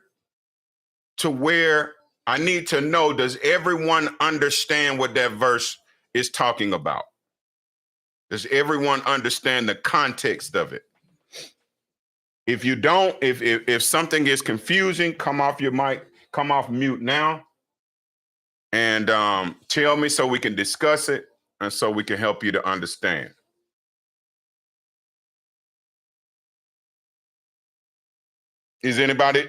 to where I need to know, does everyone understand what that verse is talking about? Does everyone understand the context of it? If you don't, if something is confusing, come off your mic, come off mute now, and tell me so we can discuss it and so we can help you to understand. Does everybody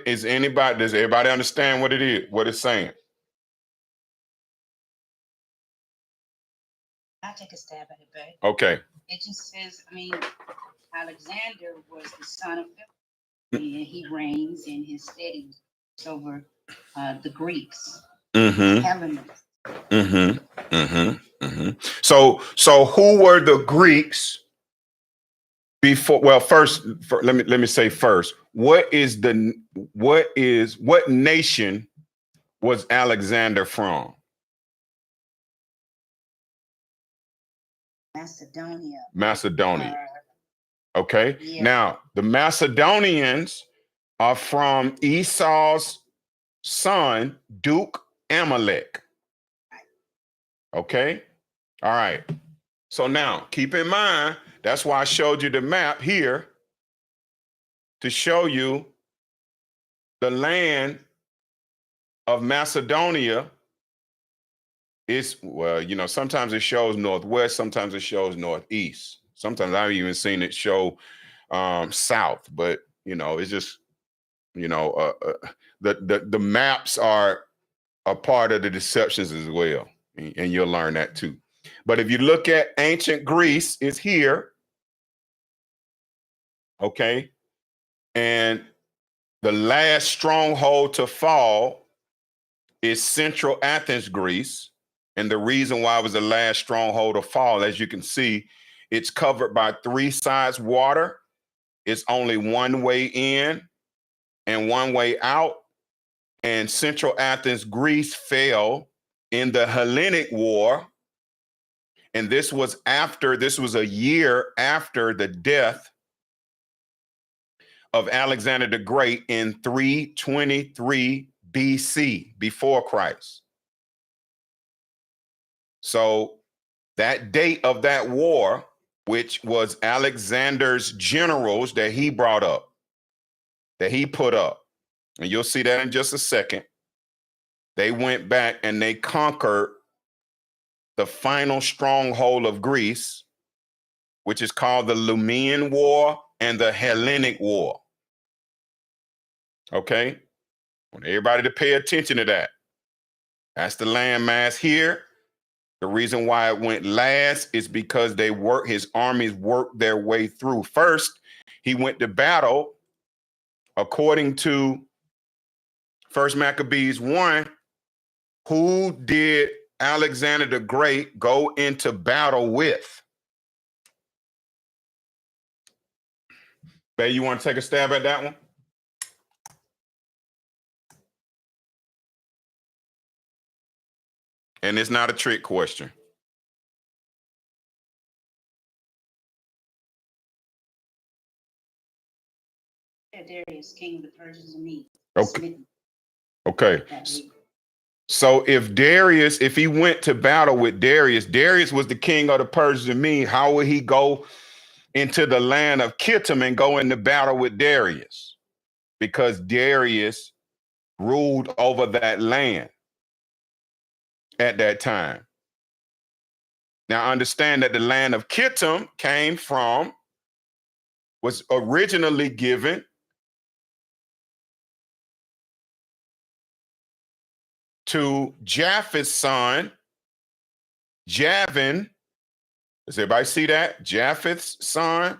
understand what it is, what it's saying? I'll take a stab at it, babe. Okay. It just says, Alexander was the son of Philip, and he reigns in his stead over the Greeks, Hellenists. So who were the Greeks before? Well, first, let me say first, what nation was Alexander from? Macedonia. Macedonia. Okay. Yeah. Now, the Macedonians are from Esau's son, Duke Amalek. Okay. All right. So now keep in mind, that's why I showed you the map here to show you the land of Macedonia is, well, you know, sometimes it shows northwest, sometimes it shows northeast. Sometimes I've even seen it show south, but you know, it's just, you know, the maps are a part of the deceptions as well, and you'll learn that too. But if you look at ancient Greece, it's here, okay, and the last stronghold to fall is Central Athens, Greece. And the reason why it was the last stronghold to fall, as you can see, it's covered by three sides water. It's only one way in and one way out. And Central Athens, Greece fell in the Hellenic War. And this was a year after the death of Alexander the Great in 323 BC, before Christ. So that date of that war, which was Alexander's generals that he brought up, that he put up, and you'll see that in just a second, they went back and they conquered the final stronghold of Greece, which is called the Lumian War and the Hellenic War. Okay? I want everybody to pay attention to that. That's the landmass here. The reason why it went last is because his armies worked their way through. First, he went to battle. According to First Maccabees 1, who did Alexander the Great go into battle with? Bay, you want to take a stab at that one? And it's not a trick question. Darius, king of the Persians and me. Okay. Okay. So if he went to battle with Darius was the king of the Persians and me, how would he go into the land of Kittim and go into battle with Darius? Because Darius ruled over that land at that time. Now understand that the land of Kittim was originally given to Japheth's son, Javin. Does everybody see that? Japheth's son,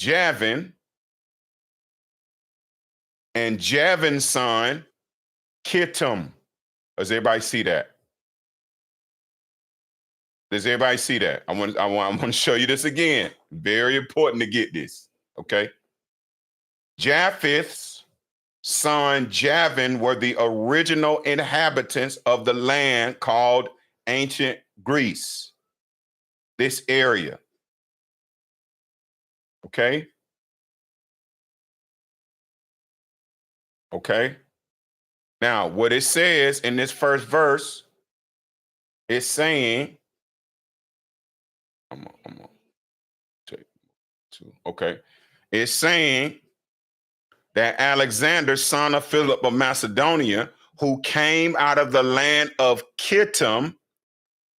Javin, and Javin's son, Kittim. Does everybody see that? Does everybody see that? I want to show you this again. Very important to get this, okay? Japheth's son Javin were the original inhabitants of the land called ancient Greece. This area. Okay? Okay? Now, what it says in this first verse, it's saying, I'm gonna take two. Okay. It's saying that Alexander, son of Philip of Macedonia, who came out of the land of Kittim,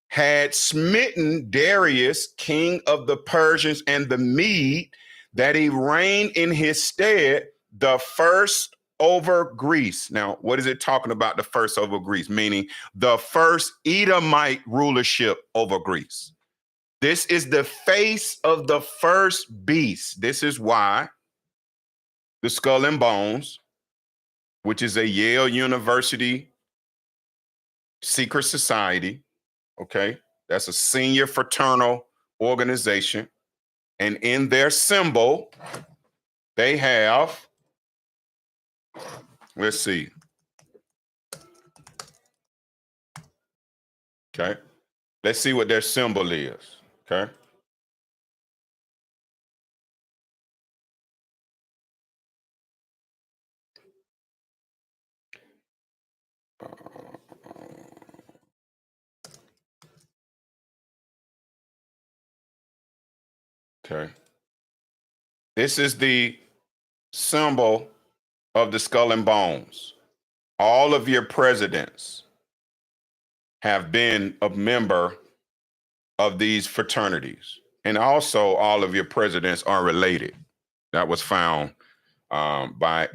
had smitten Darius, king of the Persians and the Mede, that he reigned in his stead, the first over Greece. Now, what is it talking about, the first over Greece? Meaning the first Edomite rulership over Greece. This is the face of the first beast. This is why the Skull and Bones, which is a Yale University secret society, okay? That's a senior fraternal organization. And in their symbol, they have, let's see. Okay. Let's see what their symbol is. Okay. Okay. This is the symbol of the skull and bones. All of your presidents have been a member of these fraternities. And also all of your presidents are related. That was found that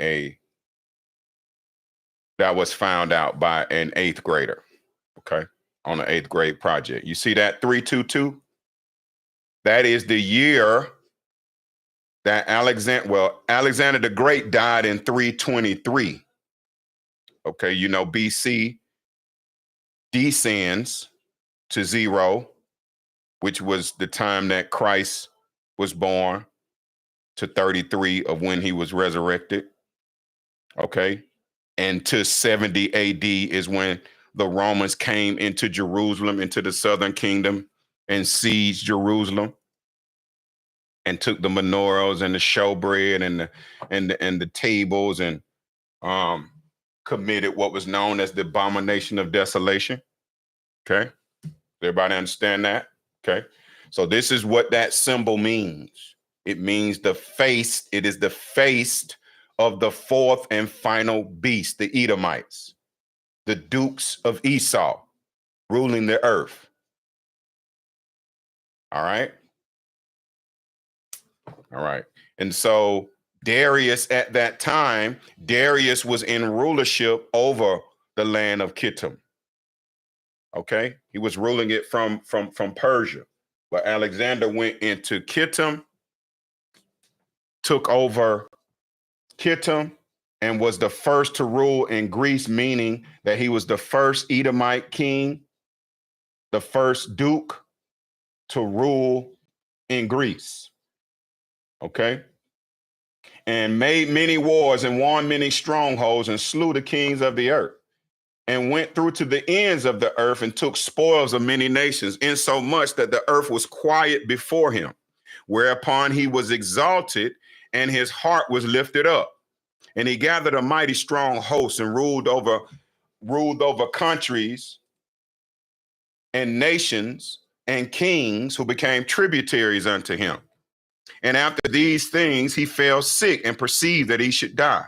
was found out by an 8th grader, okay, on an 8th grade project. You see that 322? That is the year that Alexander the Great died in 323. Okay, you know, BC descends to 0, which was the time that Christ was born, to 33 of when he was resurrected. Okay. And to 70 AD is when the Romans came into Jerusalem, into the southern kingdom, and sieged Jerusalem and took the menorahs and the showbread and the tables and committed what was known as the abomination of desolation. Okay. Everybody understand that? Okay. So this is what that symbol means. It means the face, it is the face of the fourth and final beast, the Edomites, the dukes of Esau, ruling the earth. All right. All right. And so Darius at that time, Darius was in rulership over the land of Kittim. Okay. He was ruling it from Persia. But Alexander went into Kittim, took over Kittim, and was the first to rule in Greece, meaning that he was the first Edomite king, the first duke to rule in Greece. Okay. And made many wars and won many strongholds and slew the kings of the earth and went through to the ends of the earth and took spoils of many nations, insomuch that the earth was quiet before him, whereupon he was exalted and his heart was lifted up. And he gathered a mighty strong host and ruled over countries and nations and kings who became tributaries unto him. And after these things, he fell sick and perceived that he should die.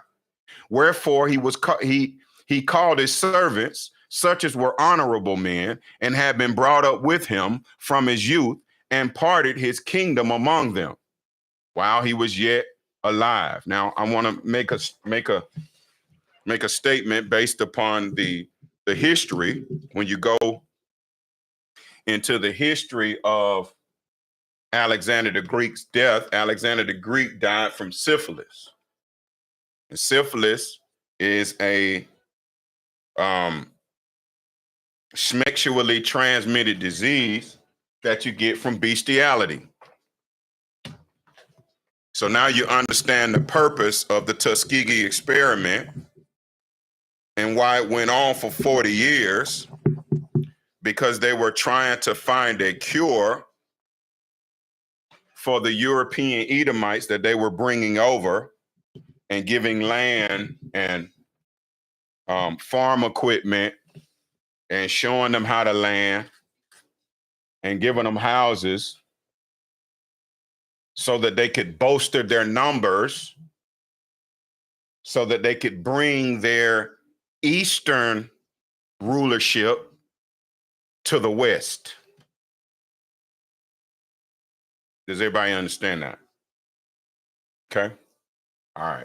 Wherefore he called his servants, such as were honorable men, and had been brought up with him from his youth, and parted his kingdom among them while he was yet alive. Now, I want to make a statement based upon the history. When you go into the history of Alexander the Greek's death, Alexander the Greek died from syphilis. And syphilis is a sexually transmitted disease that you get from bestiality. So now you understand the purpose of the Tuskegee experiment and why it went on for 40 years, because they were trying to find a cure for the European Edomites that they were bringing over and giving land and farm equipment and showing them how to land and giving them houses so that they could bolster their numbers, so that they could bring their Eastern rulership to the West. Does everybody understand that? Okay. All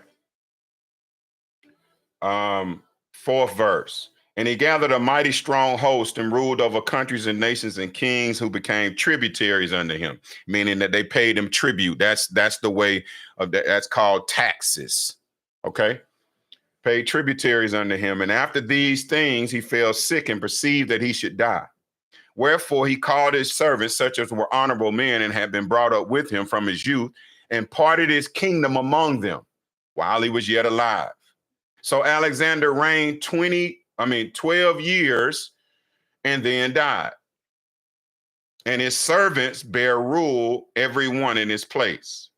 right. Fourth verse. And he gathered a mighty strong host and ruled over countries and nations and kings who became tributaries unto him, meaning that they paid him tribute. That's the way of that. That's called taxes. Okay. Paid tributaries unto him. And after these things, he fell sick and perceived that he should die. Wherefore he called his servants, such as were honorable men and had been brought up with him from his youth, and parted his kingdom among them while he was yet alive. So Alexander reigned 12 years and then died. and his servants bear rule, every one in his place.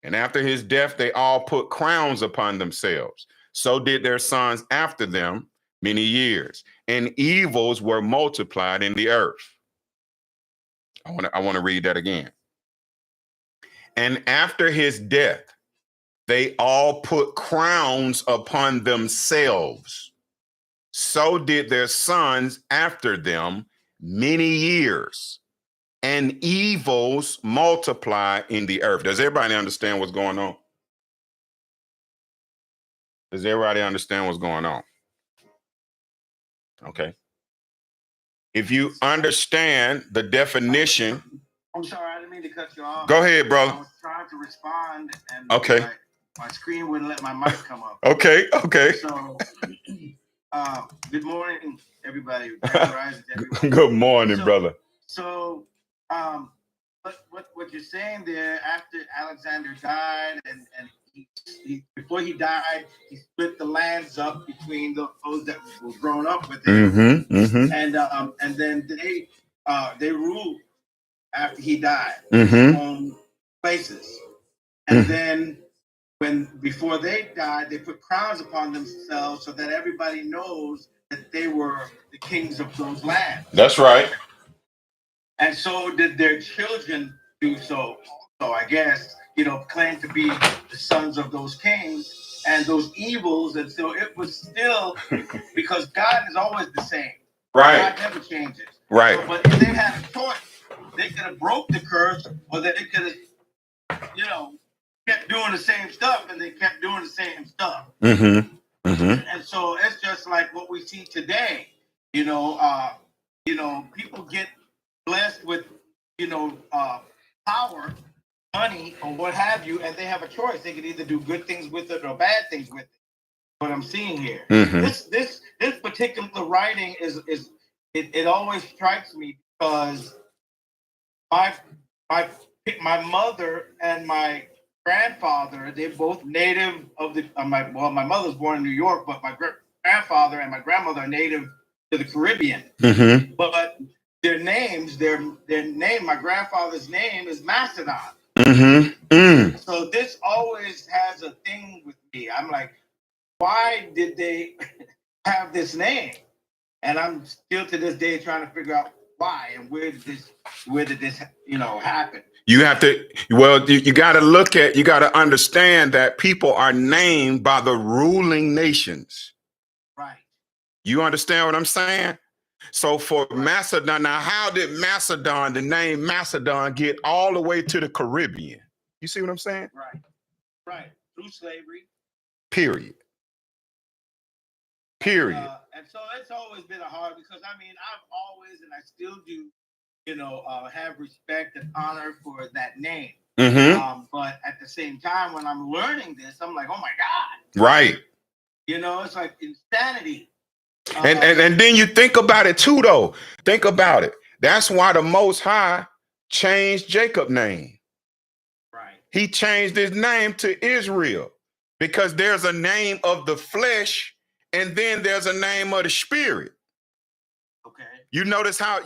And after his death, they all put crowns upon themselves. So did their sons after them many years, and evils were multiplied in the earth. I want to read that again. And after his death, they all put crowns upon themselves. So did their sons after them many years, and evils multiply in the earth. Does everybody understand what's going on? Does everybody understand what's going on? Okay. If you understand the definition. I'm sorry, I didn't mean to cut you off. Go ahead, brother. I was trying to respond, and okay, my screen wouldn't let my mic come up. Okay. So, good morning, everybody. Everybody. Good morning, brother. So, what you're saying there, after Alexander died, and he before he died, he split the lands up between those that were grown up with him, and then they ruled after he died, their own places, and then before they died, they put crowns upon themselves so that everybody knows that they were the kings of those lands. That's right. And so did their children do so. So I guess, claim to be the sons of those kings and those evils. And so it was still, because God is always the same. Right. God never changes. Right. So, but if they had a choice, they could have broke the curse, or they could have, kept doing the same stuff, and they kept doing the same stuff. And so it's just like what we see today. People get blessed with, power, money, or what have you, and they have a choice. They can either do good things with it or bad things with it. What I'm seeing here, this particular writing it always strikes me, because my mother and my grandfather, they're both native of my mother's born in New York, but my grandfather and my grandmother are native to the Caribbean. But their names, my grandfather's name is Macedon. So this always has a thing with me. I'm like, why did they have this name? And I'm still to this day trying to figure out why and where did this happen. You have to, you got to understand that people are named by the ruling nations. Right. You understand what I'm saying? So for Macedon, now how did the name Macedon, get all the way to the Caribbean? You see what I'm saying? Right. Through slavery. Period. And so it's always been hard, because I've always, and I still do, have respect and honor for that name. But at the same time, when I'm learning this, I'm like, oh my God. Right. It's like insanity. And then you think about it too, though. Think about it. That's why the Most High changed Jacob's name. Right. He changed his name to Israel, because there's a name of the flesh, and then there's a name of the spirit. Okay. You notice how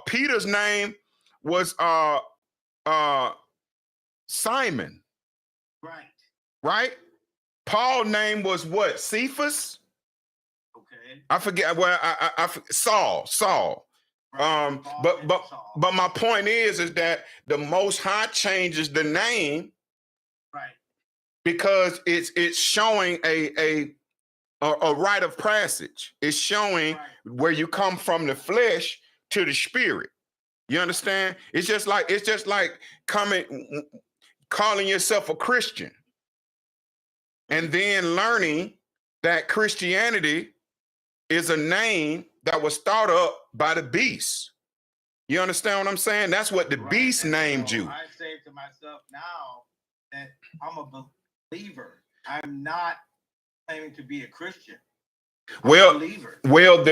Peter's name was Simon. Right. Paul's name was what? Cephas. Okay. I forget. Well, I Saul. Right. But my point is that the Most High changes the name. Right. Because it's showing a rite of passage. It's showing where you come from the flesh to the spirit. You understand? It's just like calling yourself a Christian, and then learning that Christianity is a name that was thought up by the beast. You understand what I'm saying? That's what the beast named you. I say to myself now that I'm a believer. I'm not claiming to be a Christian. I'm a believer. Well,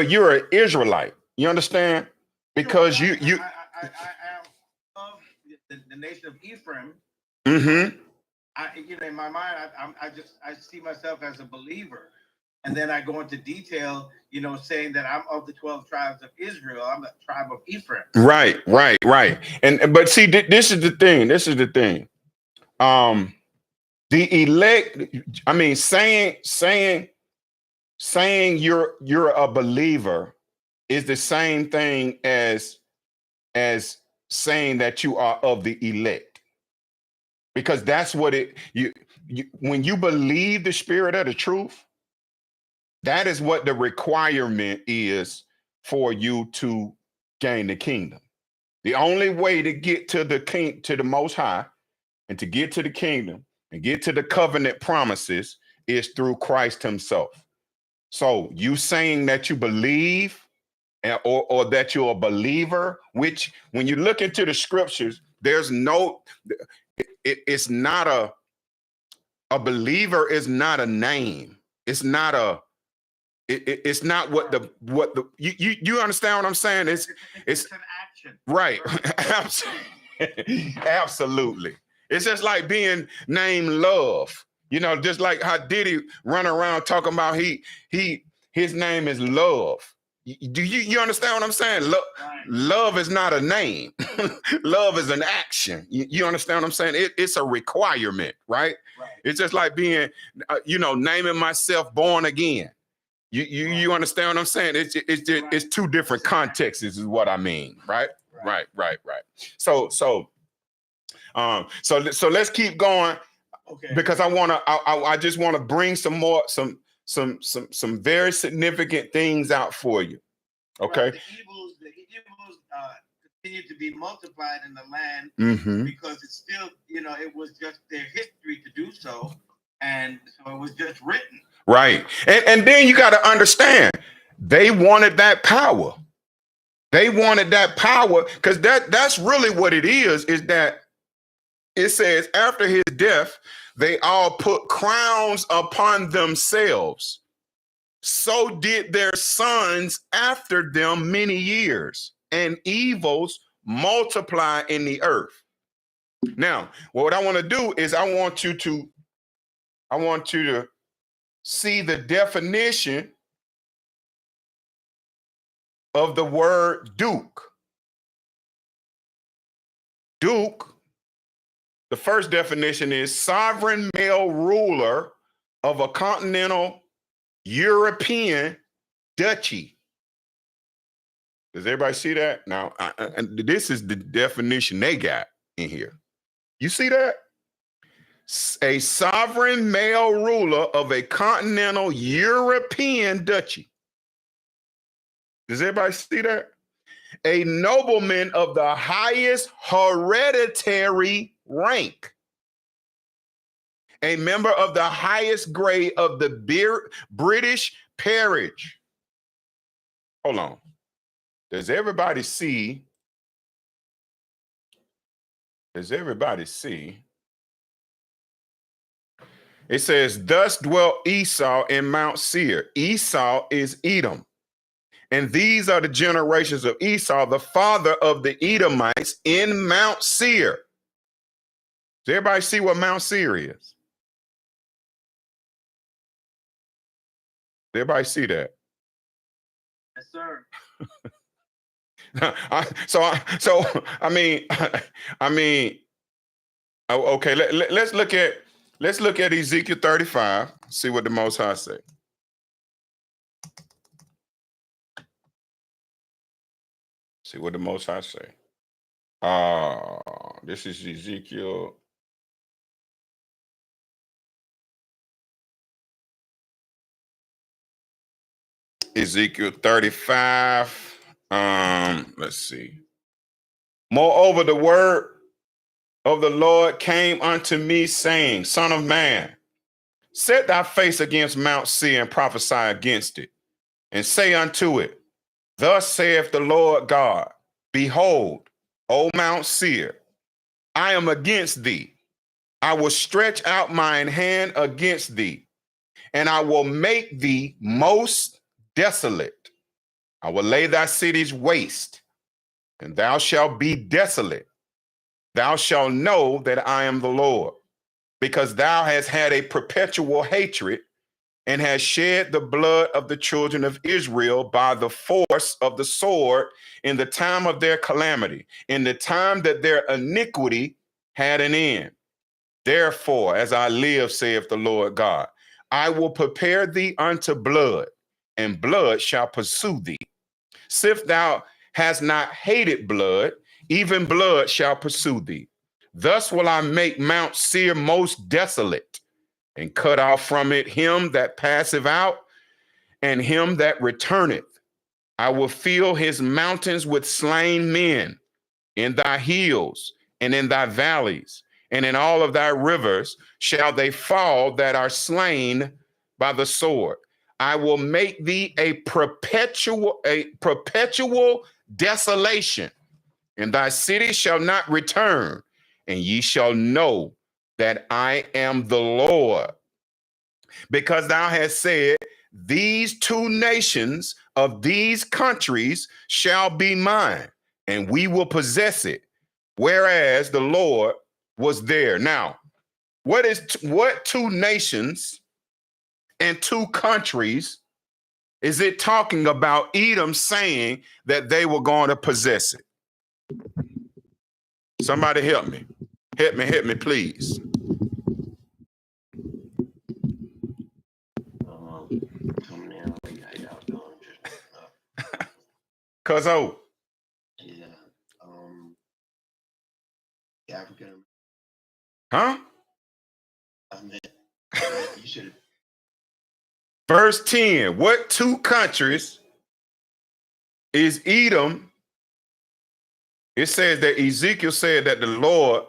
you're an Israelite. You understand? Because I am of the nation of Ephraim. In my mind, I see myself as a believer. And then I go into detail, saying that I'm of the 12 tribes of Israel. I'm the tribe of Ephraim. Right. But see, this is the thing. The elect, I mean, saying you're a believer is the same thing as saying that you are of the elect, because that's what you when you believe the spirit of the truth, that is what the requirement is for you to gain the kingdom. The only way to get to the Most High, and to get to the kingdom and get to the covenant promises, is through Christ himself. So you saying that you believe, or that you're a believer, which when you look into the scriptures, there's no, it's not a believer is not a name. It's not it's not what the you understand what I'm saying? It's an action. Right. Absolutely. It's just like being named Love. Just like how Diddy run around talking about his name is Love. Do you understand what I'm saying? Love is not a name. Love is an action. You understand what I'm saying? It's a requirement, right? It's just like being, naming myself Born Again. You understand what I'm saying? It's two different contexts is what I mean, right? Right. So let's keep going, because I just want to bring some more some very significant things out for you. Okay. The evils continue to be multiplied in the land, because it's still, it was just their history to do so, and so it was just written. Right. And then you got to understand, they wanted that power. They wanted that power, because that's really what it is that it says after his death, they all put crowns upon themselves. So did their sons after them many years, and evils multiply in the earth. Now, what I want to do is I want you to see the definition of the word duke. Duke, the first definition is sovereign male ruler of a continental European duchy. Does everybody see that? Now, and this is the definition they got in here. You see that? A sovereign male ruler of a continental European duchy. Does everybody see that? A nobleman of the highest hereditary rank. A member of the highest grade of the British peerage. Hold on. Does everybody see? It says, thus dwelt Esau in Mount Seir. Esau is Edom. And these are the generations of Esau, the father of the Edomites, in Mount Seir. Does everybody see what Mount Seir is? Does everybody see that? Yes, sir. Okay. Let's look at Ezekiel 35. See what the Most High say. See what the Most High say. This is Ezekiel. Ezekiel 35. Let's see. Moreover, the word of the Lord came unto me, saying, Son of man, set thy face against Mount Seir and prophesy against it, and say unto it, Thus saith the Lord God, Behold, O Mount Seir, I am against thee. I will stretch out mine hand against thee, and I will make thee most desolate. I will lay thy cities waste, and thou shalt be desolate. Thou shalt know that I am the Lord, because thou hast had a perpetual hatred, and has shed the blood of the children of Israel by the force of the sword in the time of their calamity, in the time that their iniquity had an end. Therefore, as I live, saith the Lord God, I will prepare thee unto blood, and blood shall pursue thee. Sif thou hast not hated blood, even blood shall pursue thee. Thus will I make Mount Seir most desolate, and cut off from it him that passeth out, and him that returneth. I will fill his mountains with slain men, in thy hills and in thy valleys, and in all of thy rivers shall they fall that are slain by the sword. I will make thee a perpetual desolation, and thy city shall not return, and ye shall know that I am the Lord. Because thou hast said, these two nations of these countries shall be mine, and we will possess it, whereas the Lord was there. Now, what two nations and two countries is it talking about Edom saying that they were going to possess it? Somebody help me. Hit me, please. Cuz oh. Yeah. African. Huh? I meant, you should. Verse 10. What two countries is Edom? It says that Ezekiel said that the Lord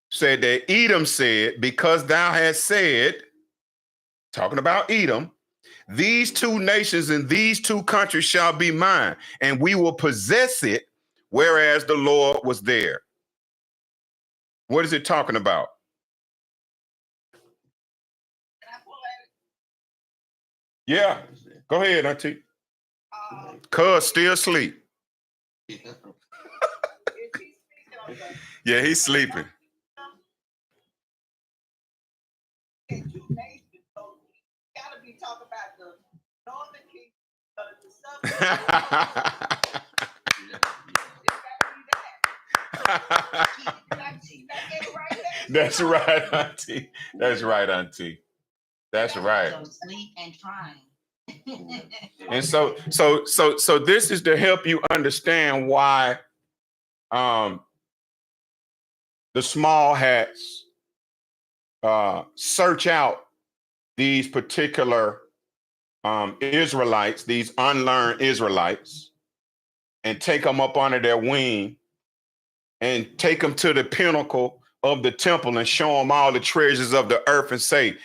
said that Edom said, because thou hast said, talking about Edom, these two nations and these two countries shall be mine, and we will possess it, whereas the Lord was there. What is it talking about? Yeah, go ahead, Auntie. Cuz still asleep. Yeah, he's sleeping. Gotta be talking about the northern kingdom, the southern That's right, Auntie. That's right, Auntie. That's right. So sleep and trying. And so this is to help you understand why the small hats search out these particular Israelites, these unlearned Israelites, and take them up under their wing and take them to the pinnacle of the temple and show them all the treasures of the earth and say,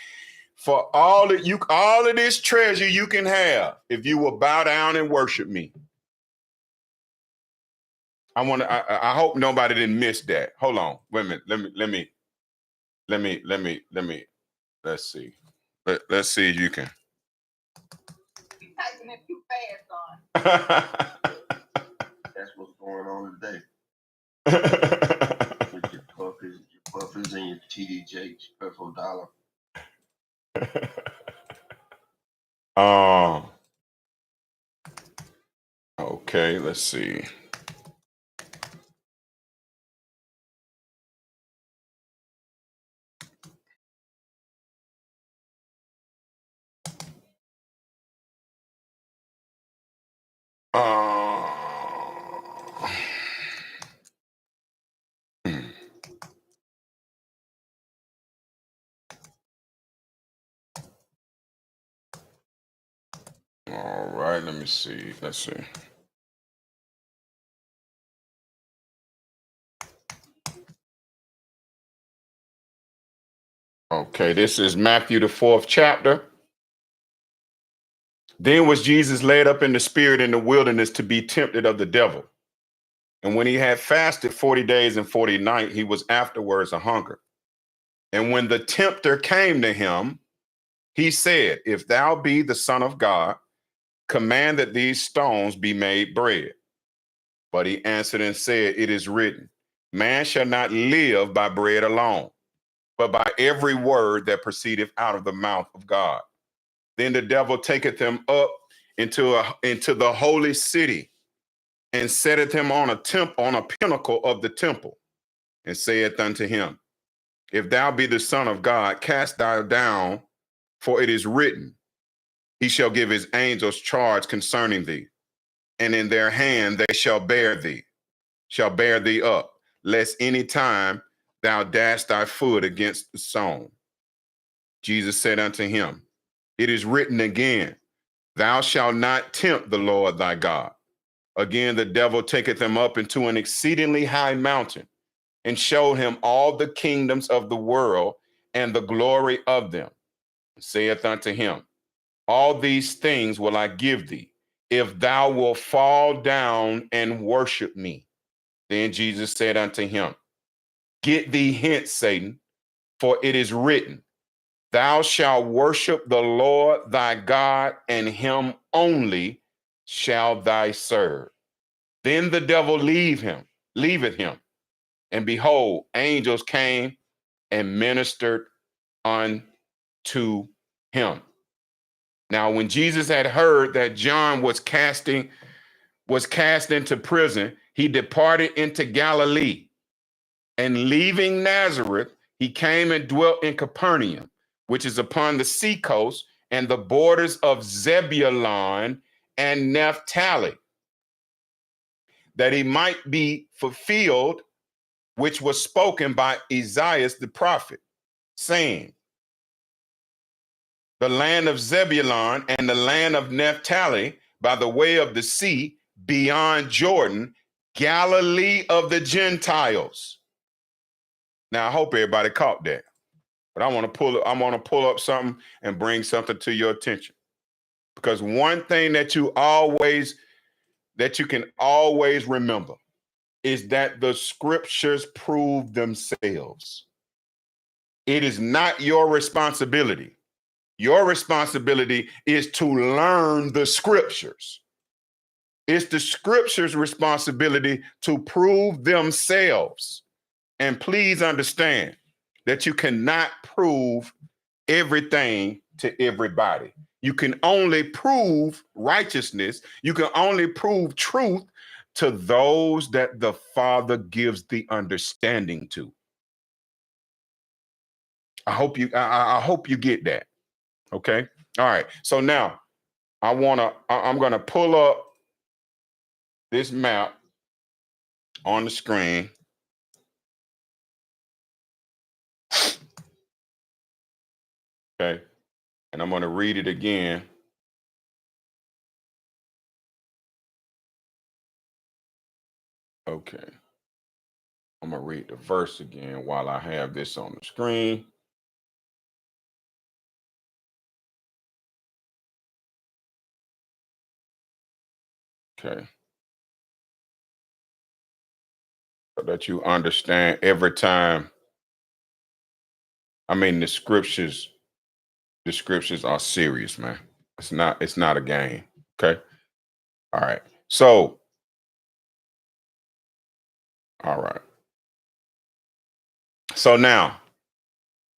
for all of this treasure you can have if you will bow down and worship me. I hope nobody didn't miss that. Hold on. Wait a minute. Let's see. Let's see if you can. You're typing it too fast, on. That's what's going on today. With your puffers and your TD Jakes, purple dollar. Okay, let's see. All right, let me see. Let's see. Okay, this is Matthew, the 4th chapter. Then was Jesus led up in the spirit in the wilderness to be tempted of the devil. And when he had fasted 40 days and 40 nights, he was afterwards a hunger. And when the tempter came to him, he said, if thou be the Son of God, command that these stones be made bread. But he answered and said, it is written, man shall not live by bread alone, but by every word that proceedeth out of the mouth of God. Then the devil taketh them up into the holy city, and setteth him on a pinnacle of the temple, and saith unto him, If thou be the Son of God, cast thou down, for it is written, He shall give his angels charge concerning thee, and in their hand they shall bear thee up, lest any time thou dash thy foot against the stone. Jesus said unto him, It is written again, Thou shalt not tempt the Lord thy God. Again, the devil taketh him up into an exceedingly high mountain, and showed him all the kingdoms of the world and the glory of them, and saith unto him, All these things will I give thee, if thou wilt fall down and worship me. Then Jesus said unto him, Get thee hence, Satan, for it is written, Thou shalt worship the Lord thy God, and him only shall thou serve. Then the devil leaveth him, and behold, angels came and ministered unto him. Now, when Jesus had heard that John was cast into prison, he departed into Galilee, and leaving Nazareth, he came and dwelt in Capernaum, which is upon the seacoast and the borders of Zebulun and Naphtali, that he might be fulfilled, which was spoken by Isaiah the prophet, saying, The land of Zebulun and the land of Naphtali by the way of the sea beyond Jordan, Galilee of the Gentiles. Now, I hope everybody caught that. But I want to pull up something and bring something to your attention. Because one thing that you can always remember is that the scriptures prove themselves. It is not your responsibility. Your responsibility is to learn the scriptures. It's the scriptures' responsibility to prove themselves. And please understand that you cannot prove everything to everybody. You can only prove righteousness. You can only prove truth to those that the Father gives the understanding to. I hope you get that. Okay. All right. So now I'm gonna pull up this map on the screen. Okay. And I'm gonna read it again. Okay. I'm gonna read the verse again while I have this on the screen. Okay. So that you understand every time. I mean, the scriptures are serious, man. It's not a game. Okay. All right. So, all right. So now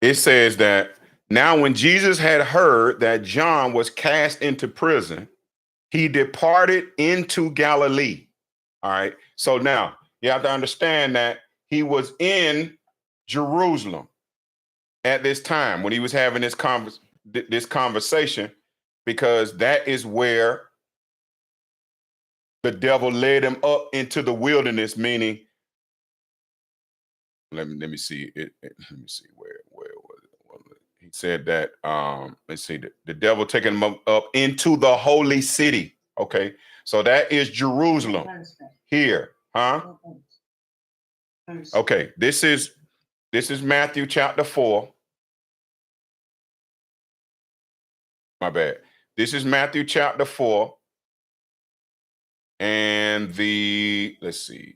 it says that now when Jesus had heard that John was cast into prison, he departed into Galilee. All right. So now you have to understand that he was in Jerusalem at this time when he was having this conversation, because that is where the devil led him up into the wilderness, meaning, let me see it. Let me see where was it? Well, he said that let's see, the devil taking him up into the holy city. Okay, so that is Jerusalem here, huh? Okay, this is Matthew chapter 4. My bad. This is Matthew chapter 4, and let's see.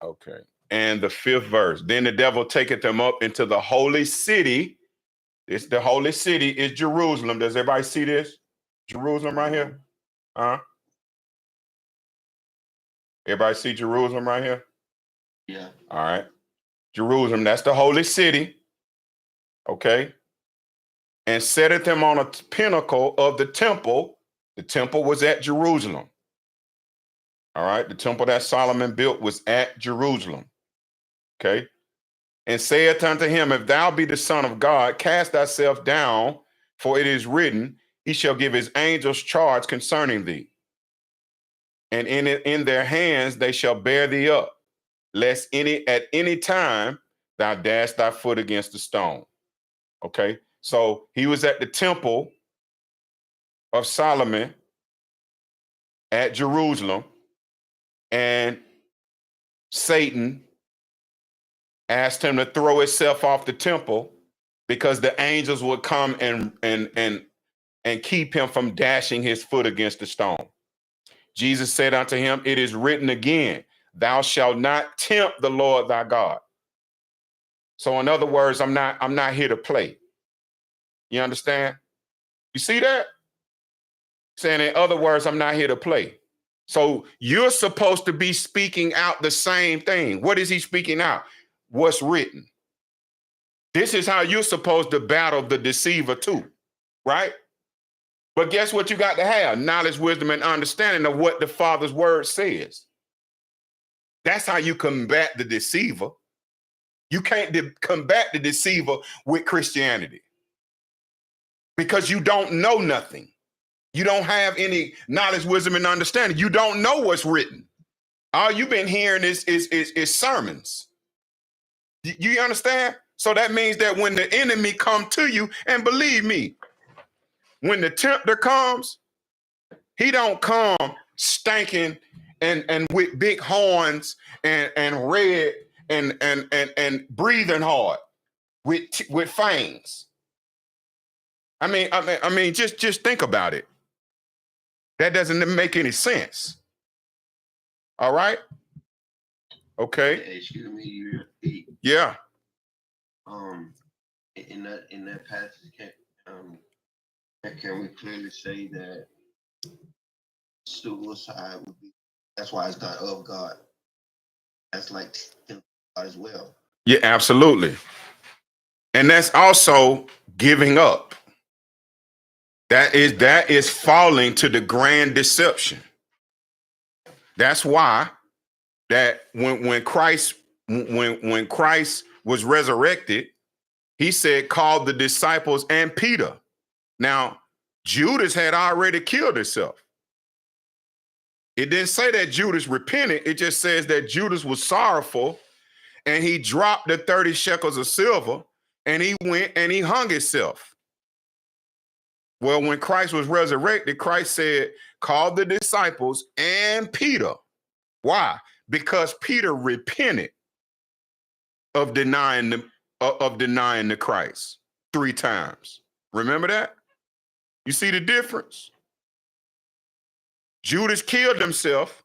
Okay. And the 5th verse. Then the devil taketh them up into the holy city. The holy city is Jerusalem. Does everybody see this? Jerusalem right here? Huh? Everybody see Jerusalem right here? Yeah. All right. Jerusalem, that's the holy city. Okay. And setteth him on a pinnacle of the temple. The temple was at Jerusalem. All right. The temple that Solomon built was at Jerusalem. Okay. And saith unto him, if thou be the Son of God, cast thyself down, for it is written, he shall give his angels charge concerning thee. And in their hands they shall bear thee up, lest at any time thou dash thy foot against a stone. Okay. So he was at the temple of Solomon at Jerusalem, and Satan asked him to throw himself off the temple because the angels would come and keep him from dashing his foot against the stone. Jesus said unto him, it is written again, thou shalt not tempt the Lord thy God. So in other words, I'm not here to play. You understand? You see that? Saying in other words, I'm not here to play. So you're supposed to be speaking out the same thing. What is he speaking out? What's written. This is how you're supposed to battle the deceiver too, right? But guess what you got to have? Knowledge, wisdom, and understanding of what the Father's word says. That's how you combat the deceiver. You can't combat the deceiver with Christianity because you don't know nothing. You don't have any knowledge, wisdom, and understanding. You don't know what's written. All you've been hearing is sermons. You understand? So that means that when the enemy come to you, and believe me, when the tempter comes, he don't come stinking and with big horns and red and breathing hard with fangs. I mean, just think about it. That doesn't make any sense. All right. Okay. Excuse me, you repeat. Yeah. In that passage, can we clearly say that suicide would be? That's why it's not of God. That's like God as well. Yeah, absolutely. And that's also giving up. That is falling to the grand deception. That's why that when Christ was resurrected, he said, call the disciples and Peter. Now, Judas had already killed himself. It didn't say that Judas repented. It just says that Judas was sorrowful and he dropped the 30 shekels of silver and he went and he hung himself. Well, when Christ was resurrected, Christ said, call the disciples and Peter. Why? Because Peter repented of denying the Christ 3 times. Remember that? You see the difference? Judas killed himself.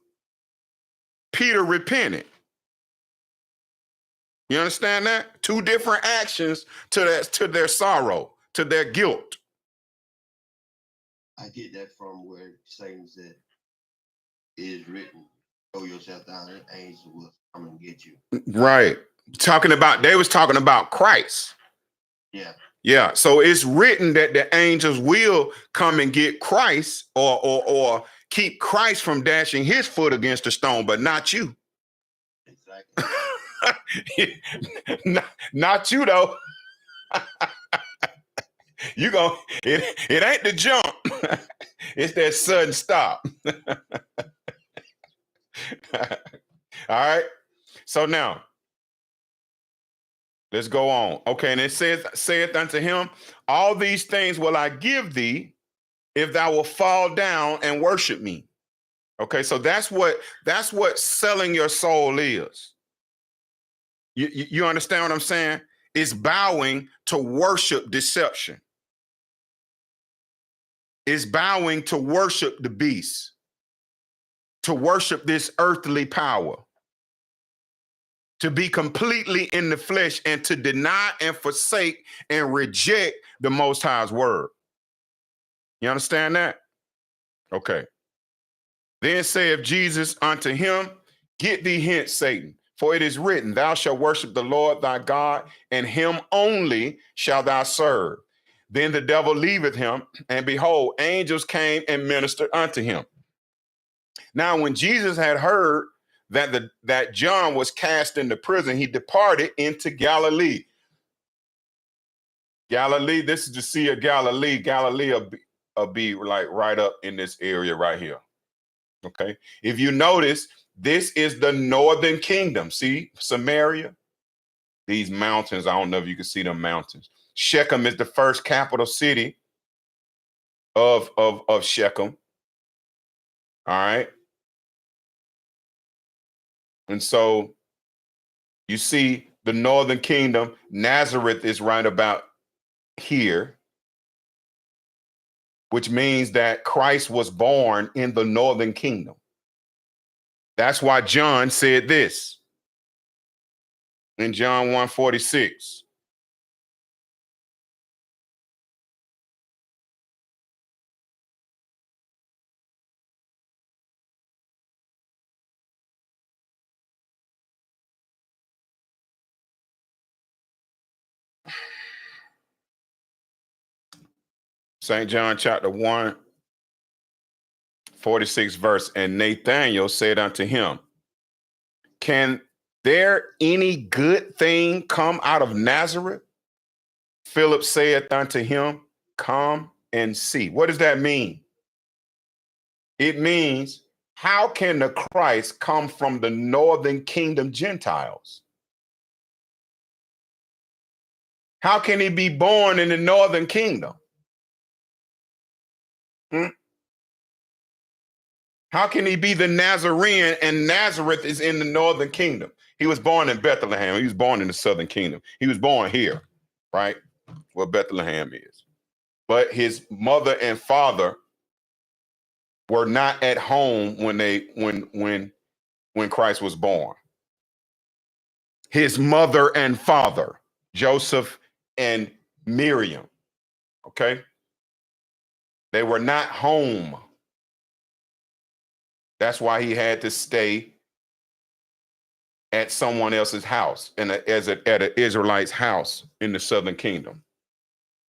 Peter repented. You understand that? 2 different actions to their sorrow, to their guilt. I get that from where Satan said, it is written, throw yourself down and angels will come and get you. Right. They was talking about Christ. Yeah. Yeah. So it's written that the angels will come and get Christ or keep Christ from dashing his foot against a stone, but not you. Exactly. not you though. It ain't the jump. It's that sudden stop. All right. So now let's go on. Okay. And it saith unto him, all these things will I give thee if thou will fall down and worship me. Okay. So that's what selling your soul is. You understand what I'm saying? It's bowing to worship deception. It's bowing to worship the beast, to worship this earthly power, to be completely in the flesh and to deny and forsake and reject the Most High's word. You understand that? Okay. Then saith Jesus unto him, get thee hence, Satan, For it is written, thou shalt worship the Lord thy God, and him only shalt thou serve. Then the devil leaveth him, and behold, angels came and ministered unto him. Now, when Jesus had heard that John was cast into prison, he departed into Galilee. Galilee, this is the Sea of Galilee. Galilee will be like right up in this area right here. Okay. If you notice, this is the northern kingdom. See, Samaria, these mountains. I don't know if you can see them mountains. Shechem is the first capital city of Shechem. All right. And so you see the northern kingdom. Nazareth is right about here, which means that Christ was born in the northern kingdom. That's why John said this in John 1:46. St. John chapter 1, 46 verse. And Nathanael said unto him, can there any good thing come out of Nazareth? Philip saith unto him, come and see. What does that mean? It means, how can the Christ come from the northern kingdom Gentiles? How can he be born in the northern kingdom? How can he be the Nazarene and Nazareth is in the northern kingdom? He was born in Bethlehem. He was born in the southern kingdom. He was born here, right? Where Bethlehem is. But his mother and father were not at home when Christ was born. His mother and father, Joseph and Miriam, okay? They were not home. That's why he had to stay at someone else's house, at an Israelite's house in the southern kingdom.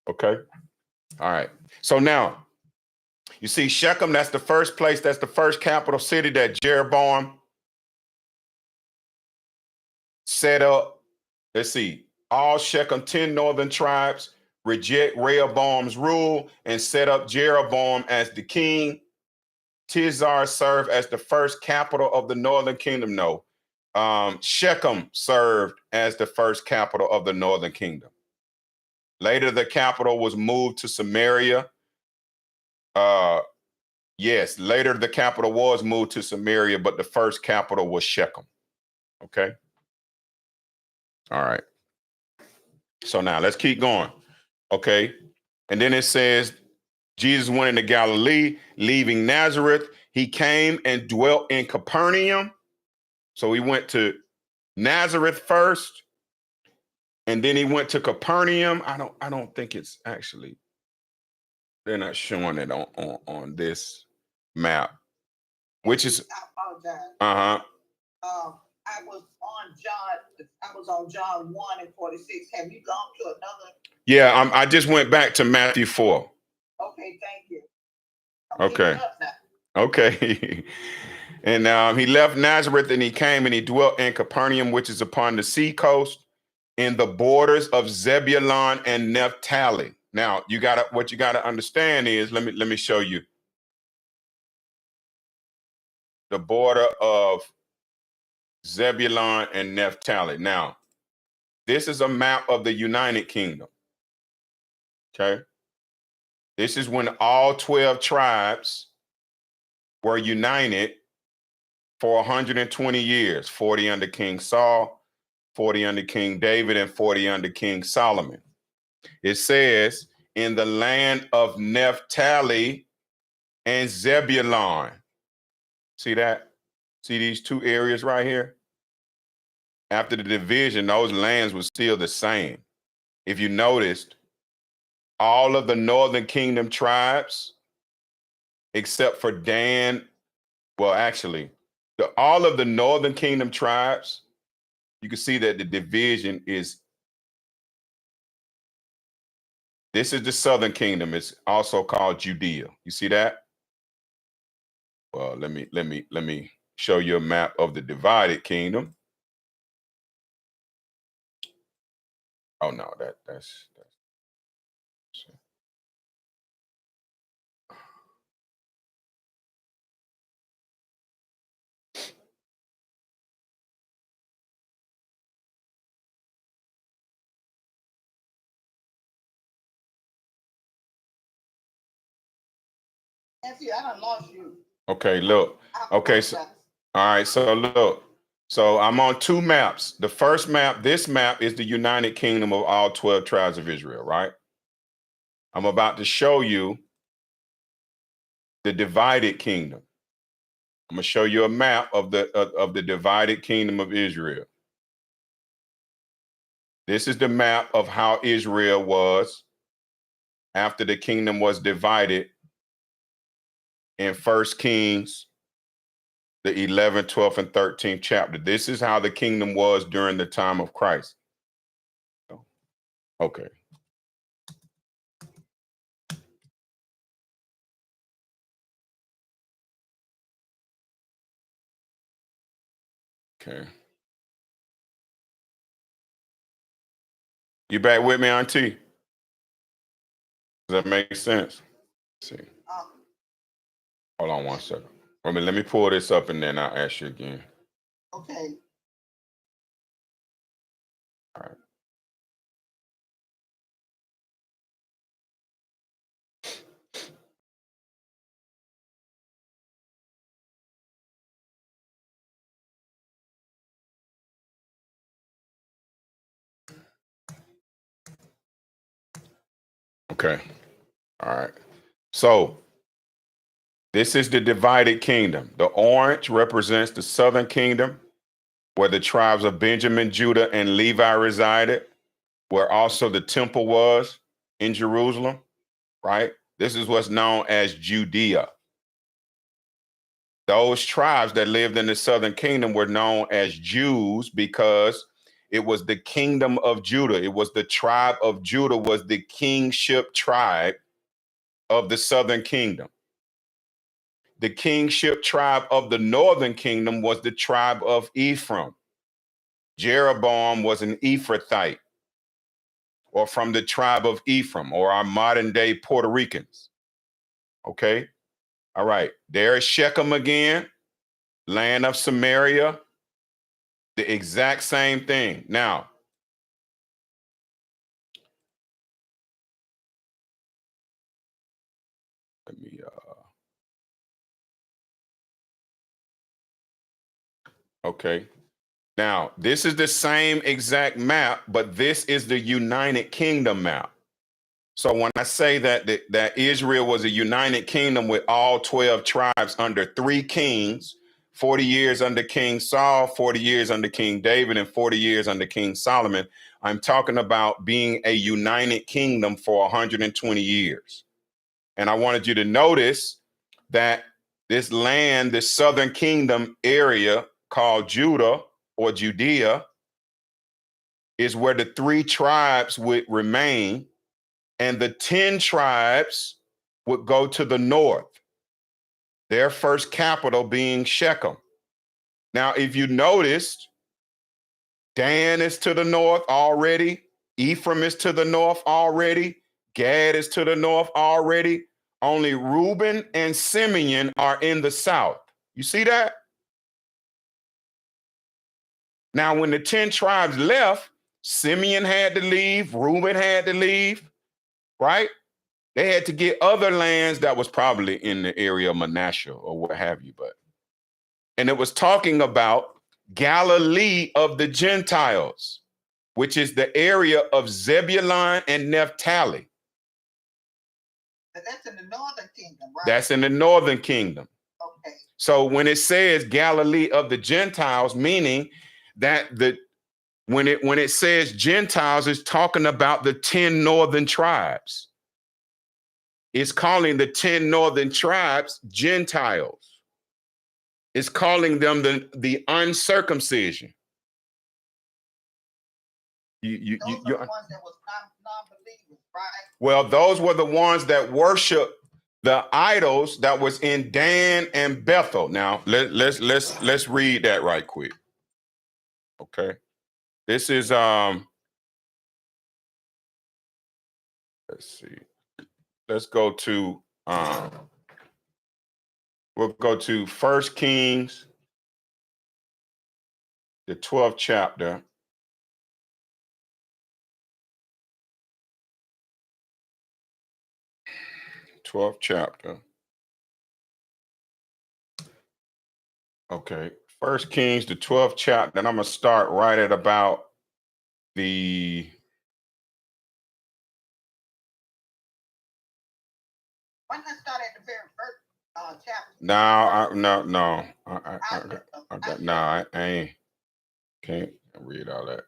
Okay? All right. So now, you see Shechem, that's the first place, that's the first capital city that Jeroboam set up. Let's see. All Shechem, 10 northern tribes reject Rehoboam's rule and set up Jeroboam as the king. Tizar served as the first capital of the northern kingdom. No. Shechem served as the first capital of the northern kingdom. Later, the capital was moved to Samaria. Yes, later the capital was moved to Samaria, but the first capital was Shechem. Okay. All right. So now let's keep going. Okay. And then it says, Jesus went into Galilee, leaving Nazareth. He came and dwelt in Capernaum. So he went to Nazareth first, and then he went to Capernaum. I don't think it's actually, they're not showing it on this map, which is I apologize. I was on John 1 and 46. Have you gone to another? Yeah, I just went back to Matthew 4. Okay, thank you. Okay. Okay. And he left Nazareth and he came and he dwelt in Capernaum, which is upon the sea coast in the borders of Zebulun and Naphtali. Now, what you gotta understand is, let me show you the border of Zebulun and Naphtali. Now, this is a map of the United Kingdom. Okay. This is when all 12 tribes were united for 120 years, 40 under King Saul, 40 under King David, and 40 under King Solomon. It says, in the land of Naphtali and Zebulun. See that? See these two areas right here? After the division, those lands were still the same. If you noticed, all of the northern kingdom tribes, except for Dan, well, actually, all of the northern kingdom tribes you can see that the division is, this is the southern kingdom. It's also called Judea. You see that? Well, let me show you a map of the divided kingdom. Oh no, that's Nancy, I done lost you. okay. Look, okay. So, all right. So look. So I'm on two maps. The first map, this map is the United Kingdom of all 12 tribes of Israel, right? I'm about to show you the divided kingdom. I'm gonna show you a map of the divided kingdom of Israel. This is the map of how Israel was after the kingdom was divided in 1 Kings, the 11th, 12th, and 13th chapter. This is how the kingdom was during the time of Christ. Okay. Okay. You back with me, Auntie? Does that make sense? Let's see. Hold on one second. Let me pull this up and then I'll ask you again. Okay. All right. Okay. All right. So this is the divided kingdom. The orange represents the southern kingdom, where the tribes of Benjamin, Judah, and Levi resided, where also the temple was in Jerusalem, right? This is what's known as Judea. Those tribes that lived in the southern kingdom were known as Jews because it was the kingdom of Judah. It was the tribe of Judah was the kingship tribe of the southern kingdom. The kingship tribe of the northern kingdom was the tribe of Ephraim. Jeroboam was an Ephrathite, or from the tribe of Ephraim, or our modern day Puerto Ricans. Okay. All right. There's Shechem again, land of Samaria, the exact same thing. Now, let me, okay. Now, this is the same exact map, but this is the United Kingdom map. So when I say that Israel was a united kingdom with all 12 tribes under 3 kings, 40 years under King Saul, 40 years under King David, and 40 years under King Solomon, I'm talking about being a united kingdom for 120 years. And I wanted you to notice that this land, this southern kingdom area called Judah or Judea, is where the 3 tribes would remain, and the 10 tribes would go to the north, their first capital being Shechem. Now, if you noticed, Dan is to the north already, Ephraim is to the north already, Gad is to the north already. Only Reuben and Simeon are in the south. You see that? Now, when the 10 tribes left, Simeon had to leave, Reuben had to leave, right? They had to get other lands that was probably in the area of Manasseh or what have you, and it was talking about Galilee of the Gentiles, which is the area of Zebulun and Naphtali. But that's in the northern kingdom, right? That's in the northern kingdom. Okay. So when it says Galilee of the Gentiles, meaning that when it says Gentiles, it's talking about the 10 northern tribes. It's calling the 10 northern tribes Gentiles. It's calling them the uncircumcision. Those are the ones that was non-believers, right? Well, those were the ones that worship the idols that was in Dan and Bethel. Now, let's read that right quick. Okay. This is let's see. Let's go to we'll go to 1 Kings, the 12th chapter. Okay. 1 Kings, the 12th chapter. And I'm gonna start right at about the Why not start at the very first chapter? I ain't can't read all that.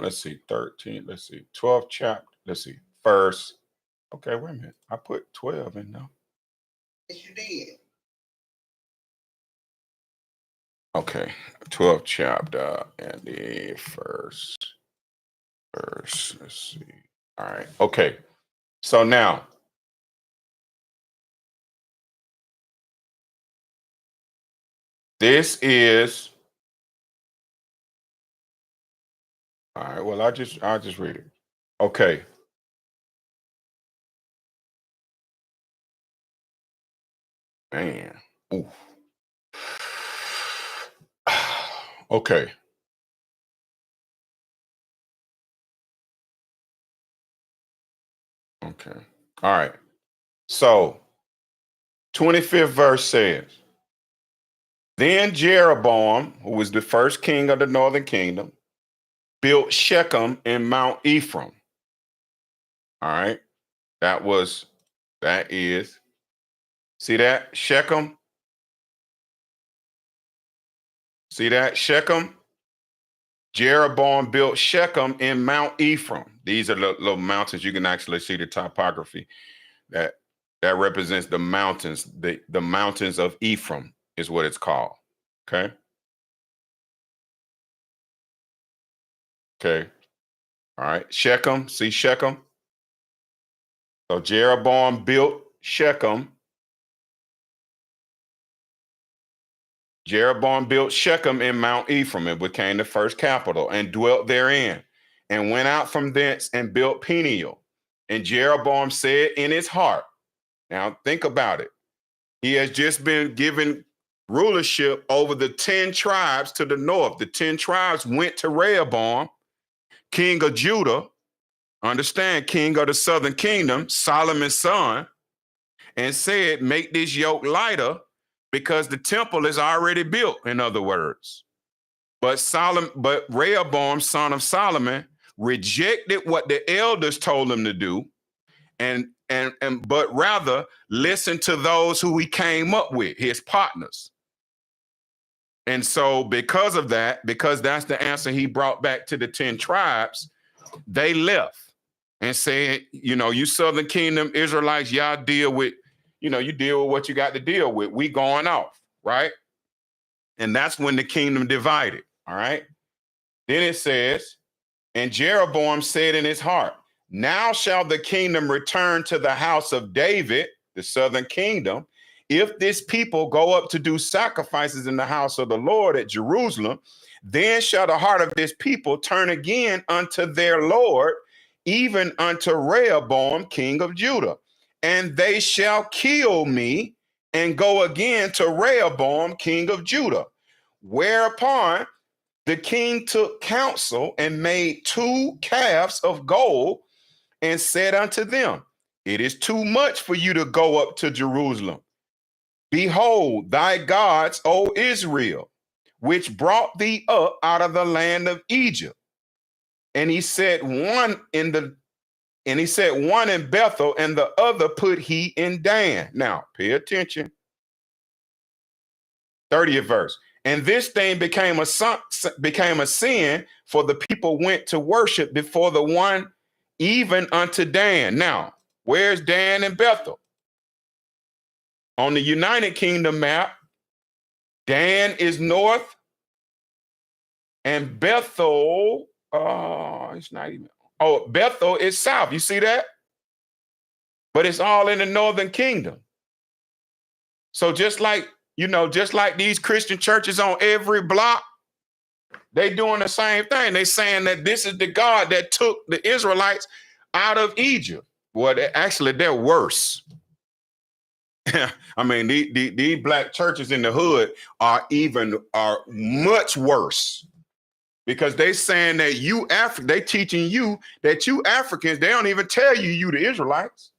Let's see, 13. Let's see, 12th chapter. Let's see, first. Okay, wait a minute. I put 12 in now. Yes, you did. Okay, 12th chapter and the first verse. Let's see. All right. Okay. So now, this is all right. Well, I'll just read it. Okay. Man. Ooh. Okay. Okay. All right. So 25th verse says, then Jeroboam, who was the first king of the northern kingdom, built Shechem in Mount Ephraim. All right. That is, see that? Shechem? See that? Shechem? Jeroboam built Shechem in Mount Ephraim. These are little mountains. You can actually see the topography. That represents the mountains. The mountains of Ephraim is what it's called. Okay. Okay. All right. Shechem. See Shechem? So Jeroboam built Shechem. Jeroboam built Shechem in Mount Ephraim and became the first capital and dwelt therein and went out from thence and built Peniel. And Jeroboam said in his heart, now think about it. He has just been given rulership over the 10 tribes to the north. The 10 tribes went to Rehoboam, king of Judah, understand, king of the southern kingdom, Solomon's son, and said, make this yoke lighter because the temple is already built, in other words. But Rehoboam, son of Solomon, rejected what the elders told him to do, but rather listened to those who he came up with, his partners. And so because of that, because that's the answer he brought back to the 10 tribes, they left and said, you southern kingdom Israelites, y'all deal with, you deal with what you got to deal with. We going off, right? And that's when the kingdom divided, all right? Then it says, and Jeroboam said in his heart, now shall the kingdom return to the house of David, the southern kingdom, if this people go up to do sacrifices in the house of the Lord at Jerusalem, then shall the heart of this people turn again unto their Lord, even unto Rehoboam, king of Judah. And they shall kill me and go again to Rehoboam, king of Judah. Whereupon the king took counsel and made 2 calves of gold and said unto them, it is too much for you to go up to Jerusalem. Behold, thy gods, O Israel, which brought thee up out of the land of Egypt. And he said one in Bethel, and the other put he in Dan. Now, pay attention. 30th verse. And this thing became a sin, for the people went to worship before the one, even unto Dan. Now, where's Dan and Bethel? On the United Kingdom map, Dan is north and Bethel Oh, it's not even. Oh, Bethel is south. You see that? But it's all in the northern kingdom. So just like, just like these Christian churches on every block, they doing the same thing. They saying that this is the God that took the Israelites out of Egypt. Well, actually, they're worse. I mean, these black churches in the hood are much worse. Because they saying that they teaching you that you Africans, they don't even tell you the Israelites.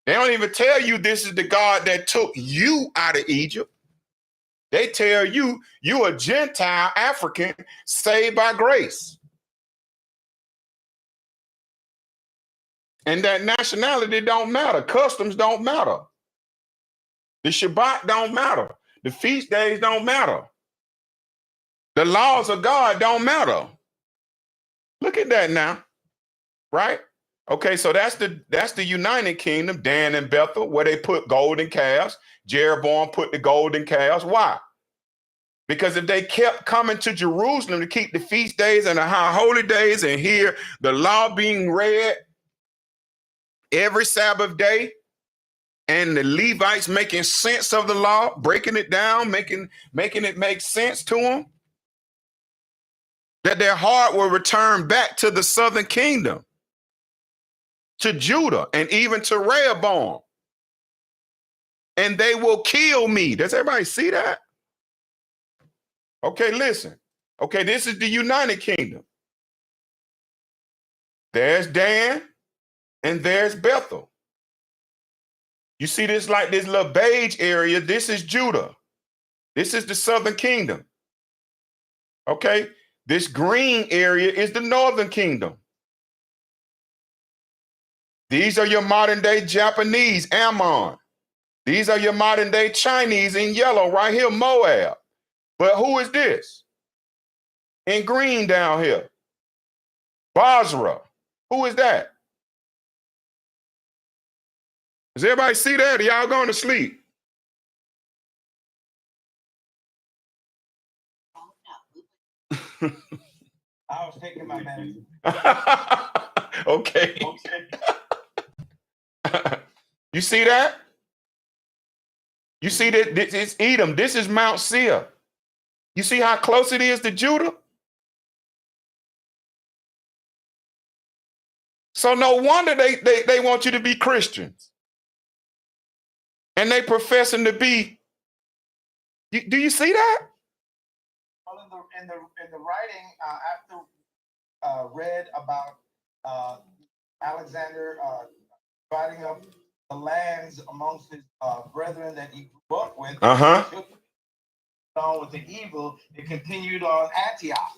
They don't even tell you this is the God that took you out of Egypt. They tell you a Gentile African saved by grace. And that nationality don't matter. Customs don't matter. The Shabbat don't matter. The feast days don't matter. The laws of God don't matter. Look at that now, right? Okay, so that's the United Kingdom, Dan and Bethel, where they put golden calves. Jeroboam put the golden calves. Why? Because if they kept coming to Jerusalem to keep the feast days and the high holy days and hear the law being read every Sabbath day, and the Levites making sense of the law, breaking it down, making it make sense to them, that their heart will return back to the southern kingdom, to Judah, and even to Rehoboam. And they will kill me. Does everybody see that? Okay, listen. Okay, this is the United Kingdom. There's Dan and there's Bethel. You see this like this little beige area. This is Judah. This is the southern kingdom. Okay, this green area is the northern kingdom. These are your modern day Japanese, Ammon. These are your modern day Chinese in yellow right here, Moab. But who is this? In green down here, Basra. Who is that? Does everybody see that? Are y'all going to sleep? I was taking my medicine. Okay. You see that? You see that this is Edom. This is Mount Seir. You see how close it is to Judah? So no wonder they want you to be Christians. And they professing to be. Do you see that? Well, in the writing, after read about Alexander dividing up the lands amongst his brethren that he grew up with, on with the evil, it continued on Antioch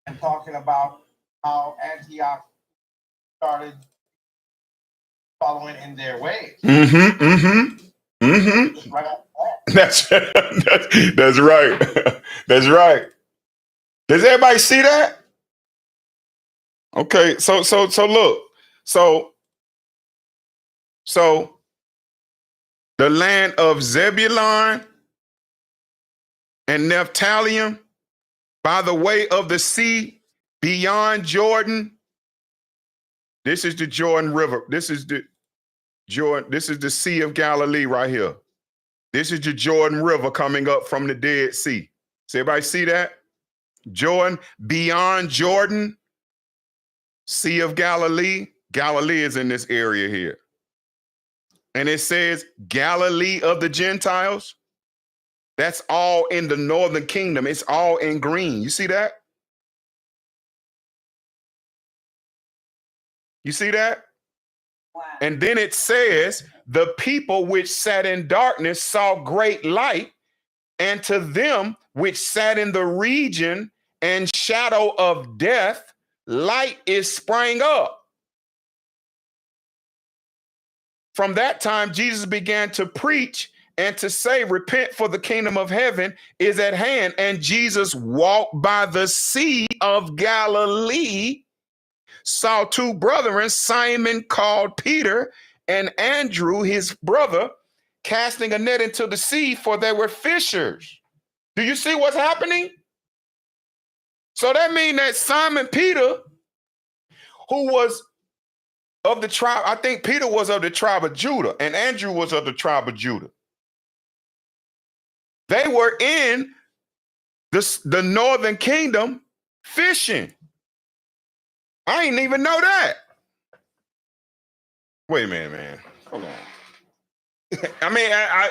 and talking about how Antioch started following in their ways. Right that's right. That's right. Does everybody see that? Okay, so look. So the land of Zebulun and Naphtali by the way of the sea beyond Jordan. This is the Jordan River. This is the Sea of Galilee right here. This is the Jordan River coming up from the Dead Sea. Does everybody see that? Jordan, beyond Jordan, Sea of Galilee. Galilee is in this area here. And it says Galilee of the Gentiles. That's all in the northern kingdom. It's all in green. You see that? You see that? Wow. And then it says, the people which sat in darkness saw great light, and to them which sat in the region and shadow of death, light is sprang up. From that time, Jesus began to preach and to say, repent, for the kingdom of heaven is at hand. And Jesus walked by the Sea of Galilee, saw two brethren, Simon called Peter and Andrew, his brother, casting a net into the sea, for they were fishers. Do you see what's happening? So that means that Simon Peter, who was of the tribe, I think Peter was of the tribe of Judah, and Andrew was of the tribe of Judah. They were in the northern kingdom fishing. I didn't even know that. Wait a minute, man. Hold on. I mean, I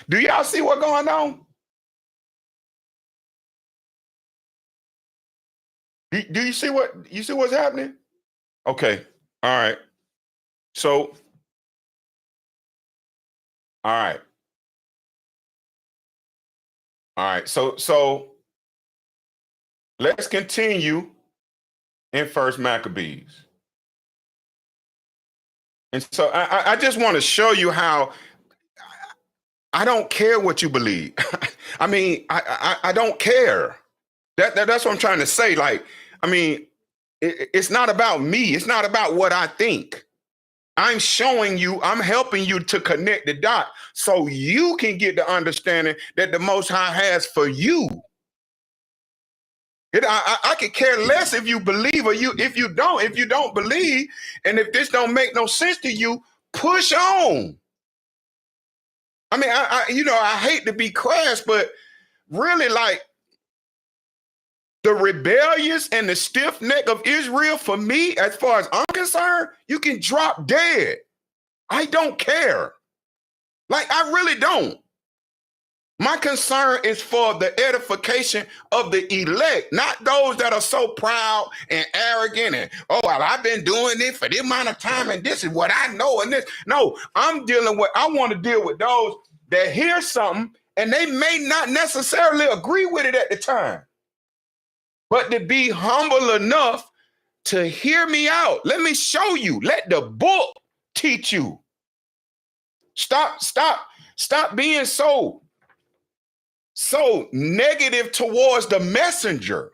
do y'all see what's going on? Do you see what's happening? Okay. All right. So, all right. All right. So let's continue in First Maccabees. And so I just want to show you how I don't care what you believe. I mean, I don't care. That's what I'm trying to say. Like, I mean, it's not about me. It's not about what I think. I'm showing you, I'm helping you to connect the dot so you can get the understanding that the Most High has for you. I could care less if you believe or if you don't believe, and if this don't make no sense to you, push on. I mean, I hate to be crass, but really, like, the rebellious and the stiff neck of Israel, for me, as far as I'm concerned, you can drop dead. I don't care. Like, I really don't. My concern is for the edification of the elect, not those that are so proud and arrogant and, oh, well, I've been doing this for this amount of time and this is what I know and this. No, I want to deal with those that hear something and they may not necessarily agree with it at the time, but to be humble enough to hear me out. Let me show you. Let the book teach you. Stop being so negative towards the messenger.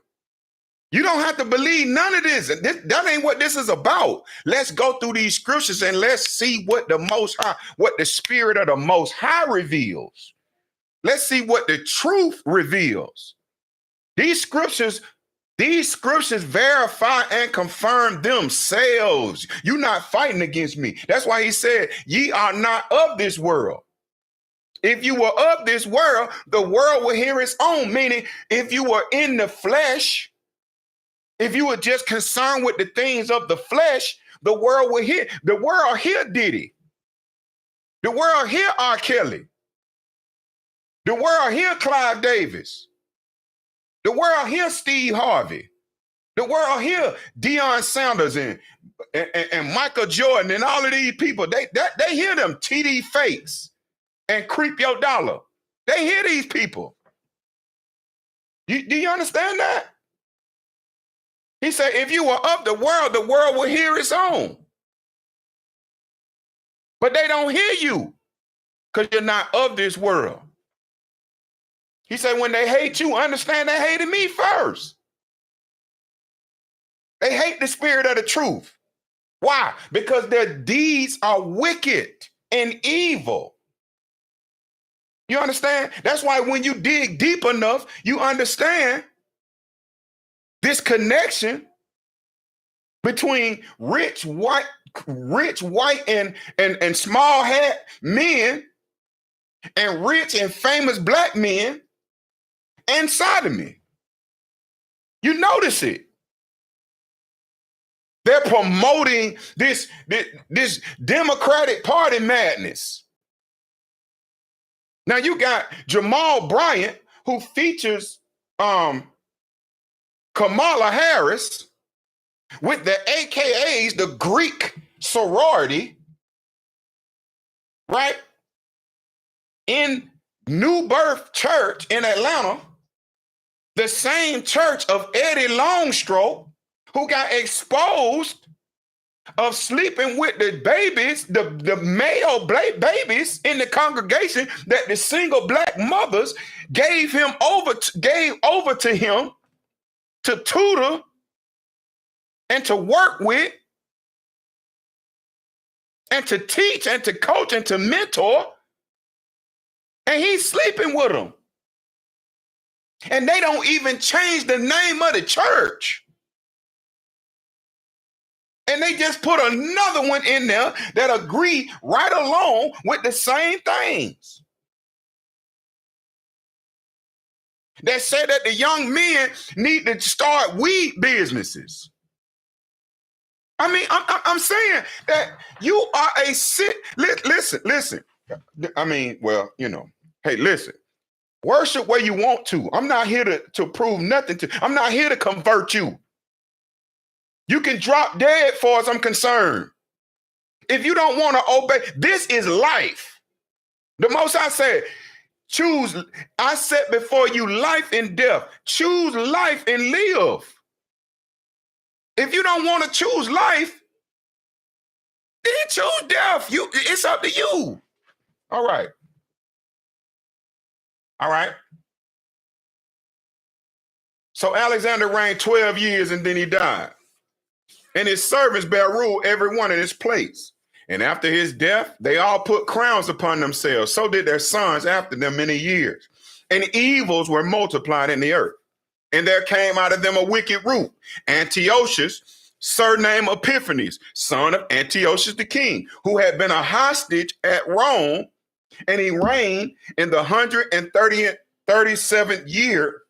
You don't have to believe none of this. That ain't what this is about. Let's go through these scriptures and let's see what the Spirit of the Most High reveals. Let's see what the truth reveals. These scriptures verify and confirm themselves. You're not fighting against me. That's why he said, ye are not of this world. If you were of this world, the world will hear its own. Meaning, if you were in the flesh, if you were just concerned with the things of the flesh, the world will hear. The world hear Diddy. The world hear R. Kelly. The world hear Clive Davis. The world hear Steve Harvey. The world hear Deion Sanders and Michael Jordan and all of these people. They hear them TD fakes and Creep Your Dollar. They hear these people. Do you understand that? He said, if you were of the world will hear its own. But they don't hear you because you're not of this world. He said, when they hate you, understand they hated me first. They hate the spirit of the truth. Why? Because their deeds are wicked and evil. You understand? That's why when you dig deep enough, you understand this connection between rich white and small hat men and rich and famous black men and sodomy. You notice it. They're promoting this Democratic Party madness. Now you got Jamal Bryant, who features Kamala Harris with the AKAs, the Greek sorority, right? In New Birth Church in Atlanta, the same church of Eddie Longstroke, who got exposed of sleeping with the babies, the male babies in the congregation that the single black mothers gave over to him to tutor and to work with and to teach and to coach and to mentor, and he's sleeping with them. And they don't even change the name of the church. And they just put another one in there that agree right along with the same things. That say that the young men need to start weed businesses. I mean, I'm saying that you are a listen. I mean, well, you know, hey, listen, worship where you want to. I'm not here to prove nothing to. I'm not here to convert you. You can drop dead as far as I'm concerned. If you don't want to obey, this is life. The Most High said, choose. I set before you life and death. Choose life and live. If you don't want to choose life, then choose death. It's up to you. All right. All right. So Alexander reigned 12 years and then he died. And his servants bare rule every one in his place. And after his death, they all put crowns upon themselves. So did their sons after them many years. And evils were multiplied in the earth. And there came out of them a wicked root, Antiochus, surnamed Epiphanes, son of Antiochus the king, who had been a hostage at Rome. And he reigned in the 137th year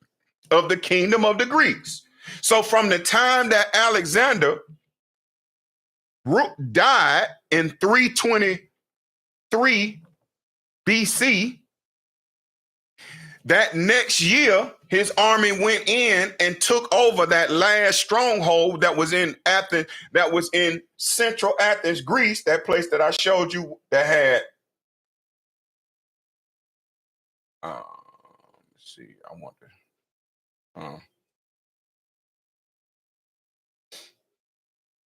of the kingdom of the Greeks. So from the time that Alexander died in 323 BC, that next year, his army went in and took over that last stronghold that was in Athens, that was in central Athens, Greece, that place that I showed you that had, let's see, I want to,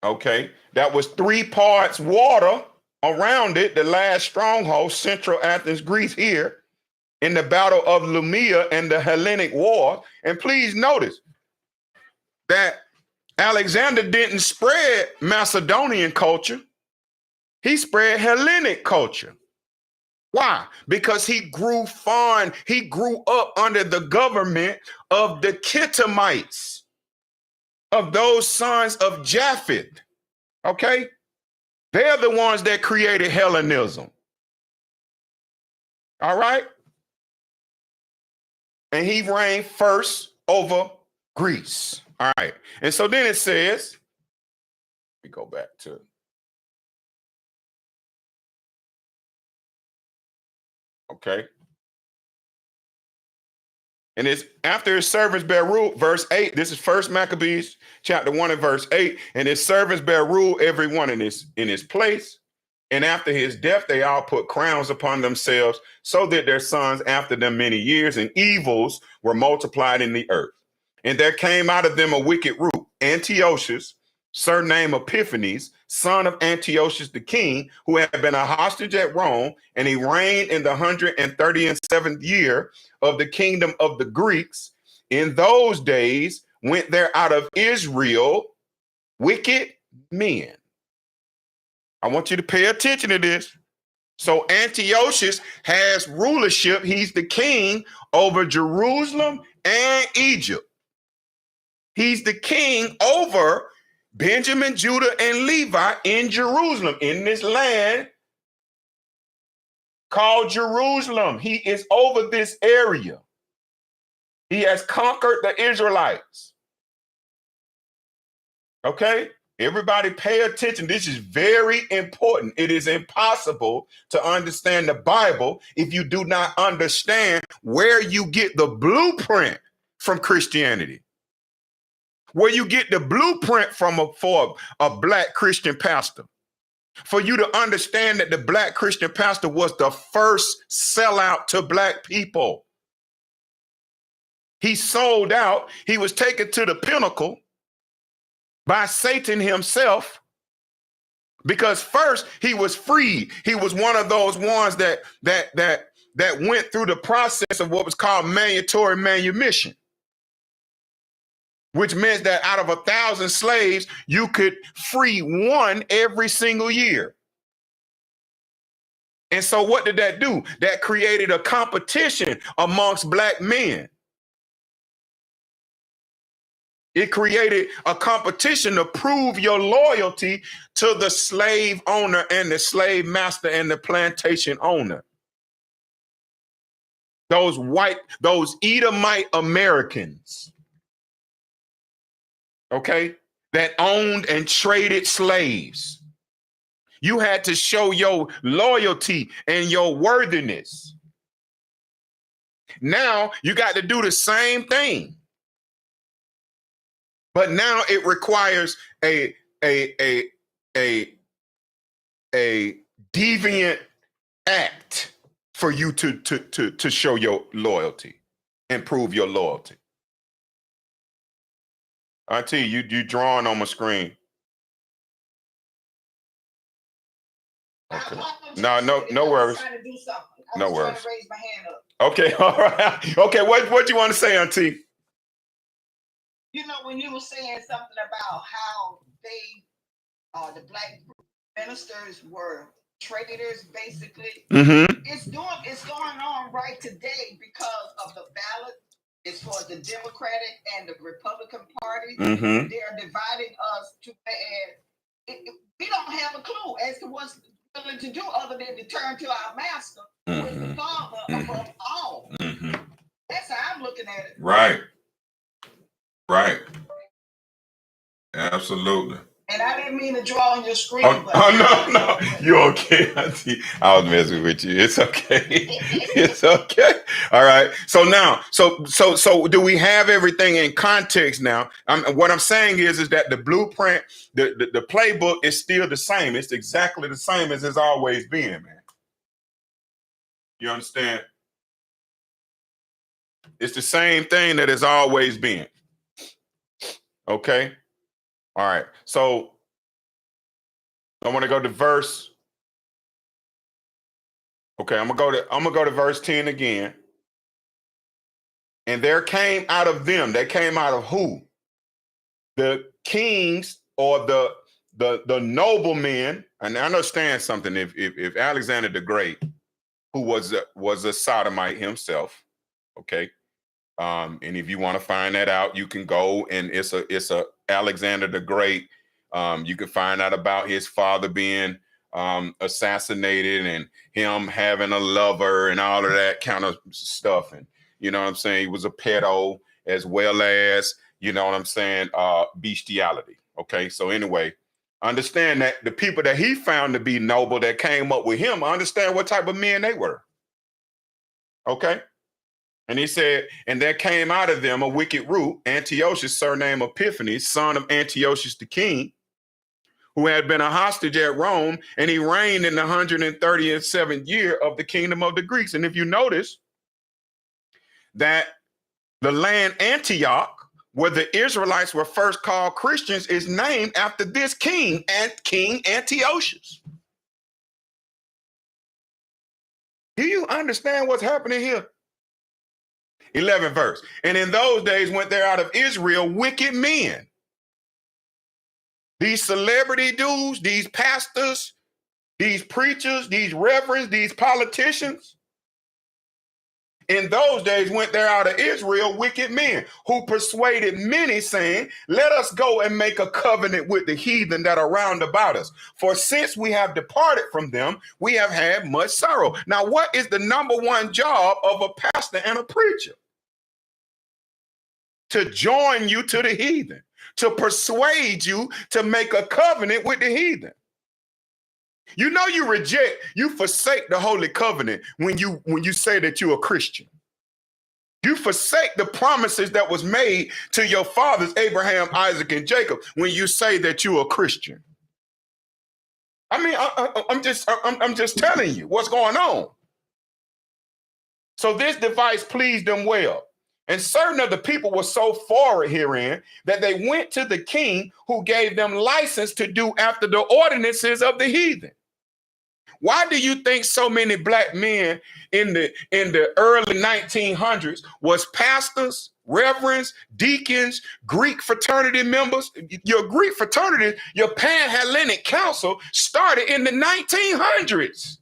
okay, that was 3 parts water around it, the last stronghold, central Athens, Greece here, in the battle of Lumia and the Hellenic War. And please notice that Alexander didn't spread Macedonian culture. He spread Hellenic culture. Why? Because he grew up under the government of the Kittimites, of those sons of Japheth. Okay? They're the ones that created Hellenism. All right? And he reigned first over Greece. All right. And so then it says, we go back to, okay. And it's after his servants bear rule, verse 8. This is First Maccabees chapter 1 and verse 8. And his servants bear rule, every one in his place. And after his death, they all put crowns upon themselves, so that their sons after them many years, and evils were multiplied in the earth. And there came out of them a wicked root, Antiochus, surnamed Epiphanes, son of Antiochus the king, who had been a hostage at Rome, and he reigned in the 137th year of the kingdom of the Greeks. In those days went there out of Israel wicked men. I want you to pay attention to this. So Antiochus has rulership. He's the king over Jerusalem and Egypt. He's the king over Benjamin, Judah, and Levi in Jerusalem, in this land called Jerusalem. He is over this area. He has conquered the Israelites. Okay? Everybody pay attention. This is very important. It is impossible to understand the Bible if you do not understand where you get the blueprint from Christianity. Where you get the blueprint from for a black Christian pastor. For you to understand that the black Christian pastor was the first sellout to black people. He sold out. He was taken to the pinnacle by Satan himself, because first he was freed. He was one of those ones that went through the process of what was called mandatory manumission, which meant that out of 1,000 slaves, you could free one every single year. And so what did that do? That created a competition amongst black men. It created a competition to prove your loyalty to the slave owner and the slave master and the plantation owner. Those Edomite Americans, okay, that owned and traded slaves. You had to show your loyalty and your worthiness. Now you got to do the same thing. But now it requires a deviant act for you to show your loyalty and prove your loyalty. Auntie, you drawing on my screen. Okay. No worries. No worries. Trying to raise my hand up. Okay, all right. Okay, what you want to say, Auntie? You know, when you were saying something about how the black ministers were traitors, basically. Mm-hmm. It's going on right today because of the ballot. It's for the Democratic and the Republican Party. Mm-hmm. They're dividing us to we don't have a clue as to what's willing to do other than to turn to our master, who is the Father above all. Mm-hmm. That's how I'm looking at it. Right. Absolutely. And I didn't mean to draw on your screen. No. You're okay, Auntie. I was messing with you. It's okay. It's okay. All right. So now, so do we have everything in context now? What I'm saying is that the blueprint, the playbook is still the same. It's exactly the same as it's always been, man. You understand? It's the same thing that it's always been. Okay. All right. So I want to go to verse. Okay, I'm gonna go to verse 10 again. And there came out of them, they came out of who? The kings or the noblemen. And I understand something. If Alexander the Great, who was a sodomite himself, okay. And if you want to find that out, you can go and it's a Alexander the Great. You can find out about his father being assassinated and him having a lover and all of that kind of stuff. And you know what I'm saying? He was a pedo as well as, you know what I'm saying, bestiality. Okay. So anyway, understand that the people that he found to be noble that came up with him, understand what type of men they were. Okay. And he said, and there came out of them a wicked root, Antiochus, surname Epiphanes, son of Antiochus the king, who had been a hostage at Rome, and he reigned in the 137th year of the kingdom of the Greeks. And if you notice that the land Antioch, where the Israelites were first called Christians, is named after this king, and King Antiochus. Do you understand what's happening here? 11th verse. And in those days went there out of Israel wicked men. These celebrity dudes, these pastors, these preachers, these reverends, these politicians. In those days went there out of Israel wicked men who persuaded many, saying, let us go and make a covenant with the heathen that are round about us. For since we have departed from them, we have had much sorrow. Now, what is the number one job of a pastor and a preacher? To join you to the heathen, to persuade you to make a covenant with the heathen. You know you forsake the holy covenant when you say that you're a Christian. You forsake the promises that was made to your fathers, Abraham, Isaac, and Jacob, when you say that you're a Christian. I mean, I'm just telling you what's going on. So this device pleased them well. And certain of the people were so forward herein that they went to the king, who gave them license to do after the ordinances of the heathen. Why do you think so many black men in the early 1900s was pastors, reverends, deacons, Greek fraternity members? Your Greek fraternity, your Pan-Hellenic Council started in the 1900s.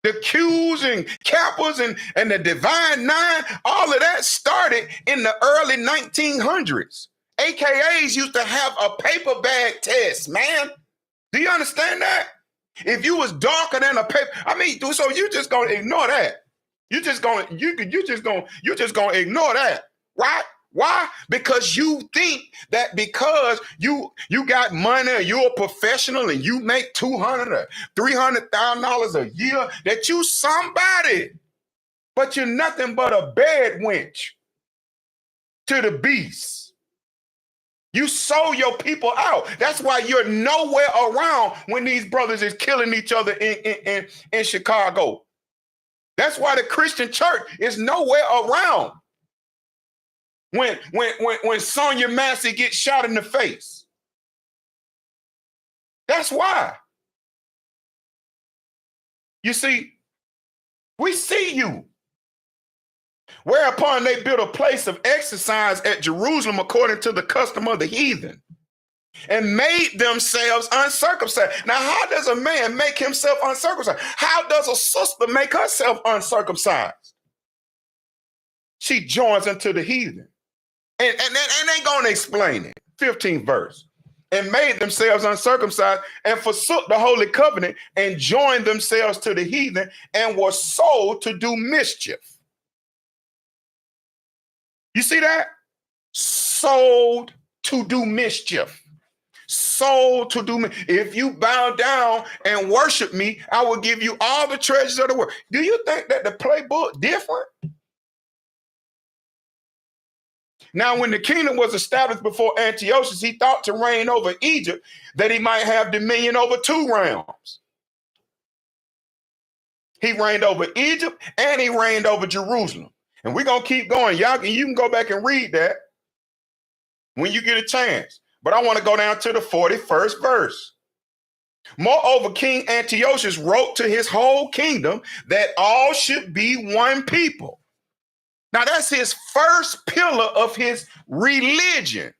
The Q's and Kappas and the Divine Nine, all of that started in the early 1900s. AKAs used to have a paper bag test, man. Do you understand that? If you was darker than a paper, so you just gonna ignore that. You just gonna ignore that, right? Why? Because you think that because you got money, or you're a professional, and you make $200,000 or $300,000 a year, that you somebody, but you're nothing but a bed wench to the beast. You sold your people out. That's why you're nowhere around when these brothers is killing each other in Chicago. That's why the Christian church is nowhere around when Sonia Massey gets shot in the face. That's why. You see, we see you. Whereupon they built a place of exercise at Jerusalem according to the custom of the heathen, and made themselves uncircumcised. Now, how does a man make himself uncircumcised? How does a sister make herself uncircumcised? She joins into the heathen. And they gonna explain it. 15th verse. And made themselves uncircumcised and forsook the holy covenant and joined themselves to the heathen and were sold to do mischief. You see that? Sold to do mischief. Sold to do. If you bow down and worship me, I will give you all the treasures of the world. Do you think that the playbook different? Now, when the kingdom was established before Antiochus, he thought to reign over Egypt, that he might have dominion over two realms. He reigned over Egypt and he reigned over Jerusalem. And we're going to keep going. You can go back and read that when you get a chance. But I want to go down to the 41st verse. Moreover, King Antiochus wrote to his whole kingdom that all should be one people. Now, that's his first pillar of his religion.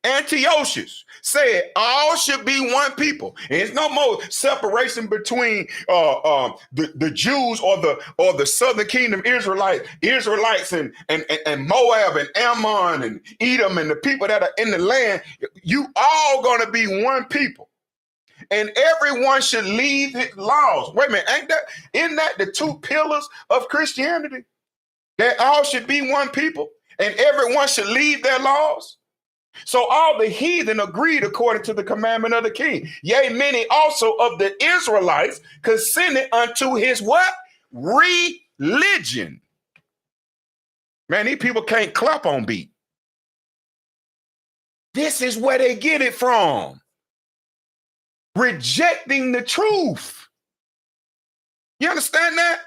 Antiochus said all should be one people. And there's no more separation between the Jews or the southern kingdom Israelites and Moab and Ammon and Edom and the people that are in the land. You all gonna be one people. And everyone should leave his laws. Wait a minute, isn't that the two pillars of Christianity? That all should be one people and everyone should leave their laws. So all the heathen agreed according to the commandment of the king. Yea, many also of the Israelites consented unto his what? Religion. Man, these people can't clap on beat. This is where they get it from. Rejecting the truth. You understand that?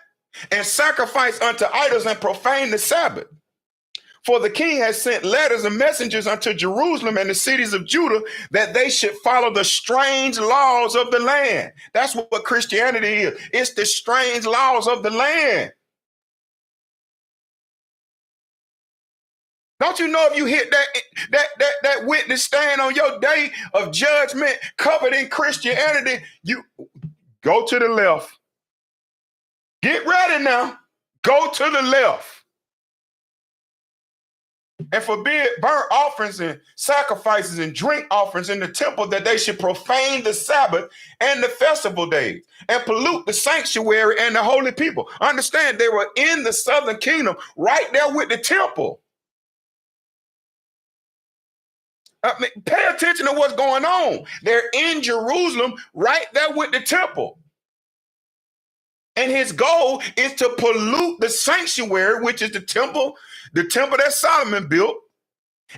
And sacrifice unto idols and profane the Sabbath. For the king has sent letters and messengers unto Jerusalem and the cities of Judah that they should follow the strange laws of the land. That's what Christianity is. It's the strange laws of the land. Don't you know if you hit that witness stand on your day of judgment covered in Christianity, you go to the left. Get ready now. Go to the left. And forbid burnt offerings and sacrifices and drink offerings in the temple, that they should profane the Sabbath and the festival days and pollute the sanctuary and the holy people. Understand, they were in the southern kingdom right there with the temple. Pay attention to what's going on. They're in Jerusalem right there with the temple. And his goal is to pollute the sanctuary, which is the temple that Solomon built,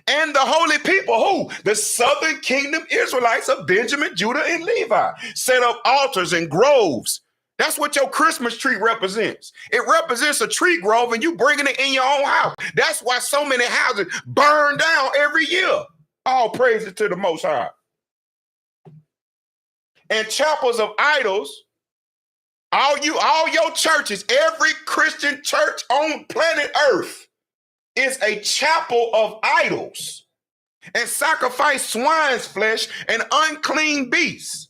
and the holy people, who? The southern kingdom Israelites of Benjamin, Judah, and Levi, set up altars and groves. That's what your Christmas tree represents. It represents a tree grove, and you bringing it in your own house. That's why so many houses burn down every year. All praises to the Most High. And chapels of idols. All your churches, every Christian church on planet Earth is a chapel of idols, and sacrifice swine's flesh and unclean beasts.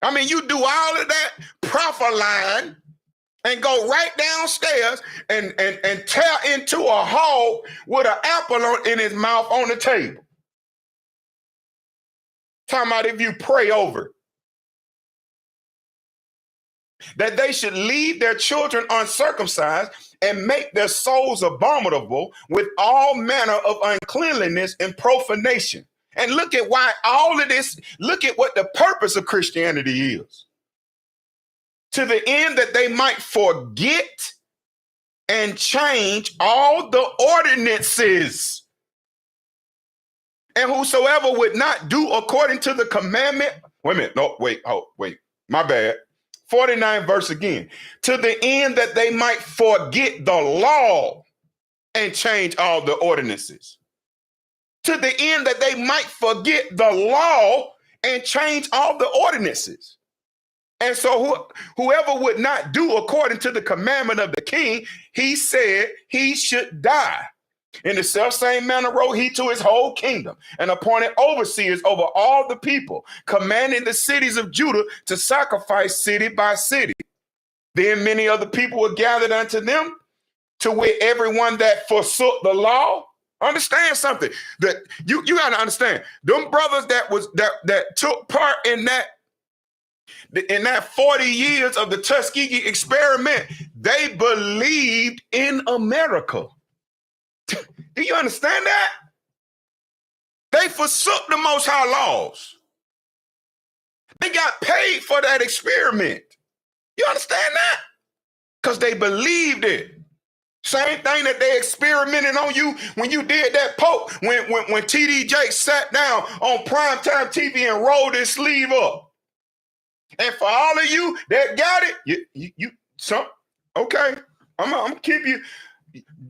I mean, you do all of that prophet line and go right downstairs and tear into a hog with an apple in his mouth on the table. Talking about if you pray over it, that they should leave their children uncircumcised and make their souls abominable with all manner of uncleanliness and profanation. And look at why all of this, look at what the purpose of Christianity is. To the end that they might forget and change all the ordinances. And whosoever would not do according to the commandment, wait, my bad. 49 verse again. To the end that they might forget the law and change all the ordinances. To the end that they might forget the law and change all the ordinances. And so whoever would not do according to the commandment of the king, he said he should die. In the selfsame manner wrote he to his whole kingdom and appointed overseers over all the people, commanding the cities of Judah to sacrifice city by city. Then many of the people were gathered unto them, to wit everyone that forsook the law. Understand something that you got to understand. Them brothers that took part in that 40 years of the Tuskegee experiment, they believed in America. Do you understand that? They forsook the Most High laws. They got paid for that experiment. You understand that? Because they believed it. Same thing that they experimented on you when you did that poke, when T.D. Jakes sat down on primetime TV and rolled his sleeve up. And for all of you that got it, okay, I'm gonna keep you.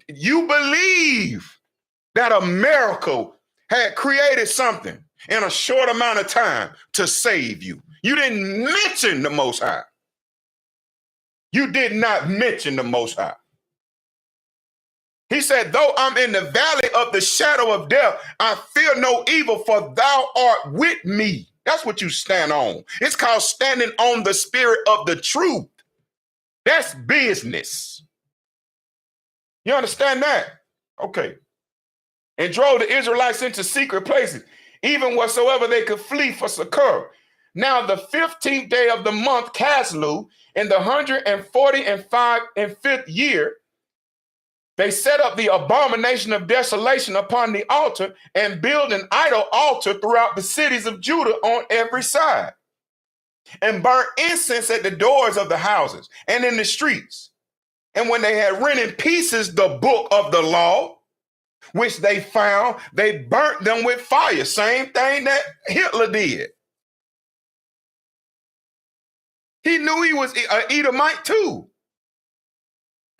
You believe that America had created something in a short amount of time to save you. You didn't mention the Most High. You did not mention the Most High. He said, though I'm in the valley of the shadow of death, I fear no evil, for thou art with me. That's what you stand on. It's called standing on the spirit of the truth. That's business. You understand that? Okay. And drove the Israelites into secret places, even whatsoever they could flee for succor. Now the 15th day of the month Caslu, in the 145 and 5th year, they set up the abomination of desolation upon the altar and build an idol altar throughout the cities of Judah on every side, and burnt incense at the doors of the houses and in the streets. And when they had rent in pieces the book of the law, which they found, they burnt them with fire. Same thing that Hitler did. He knew he was an Edomite too.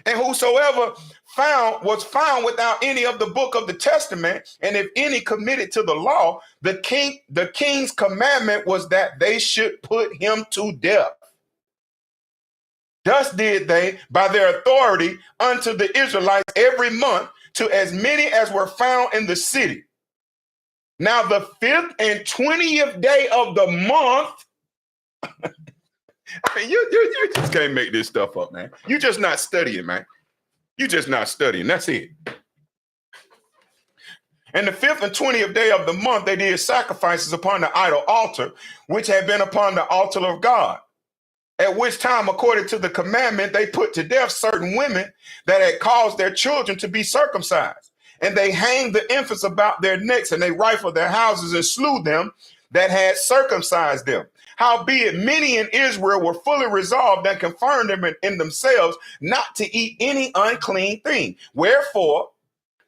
And whosoever was found without any of the book of the testament, and if any committed to the law, the king's commandment was that they should put him to death. Thus did they, by their authority, unto the Israelites every month, to as many as were found in the city. Now the 5th and 20th day of the month, I mean, you just can't make this stuff up, man. You just not studying, man. You just not studying. That's it. And the 5th and 20th day of the month, they did sacrifices upon the idol altar, which had been upon the altar of God. At which time, according to the commandment, they put to death certain women that had caused their children to be circumcised. And they hanged the infants about their necks, and they rifled their houses and slew them that had circumcised them. Howbeit, many in Israel were fully resolved and confirmed them in themselves not to eat any unclean thing. Wherefore,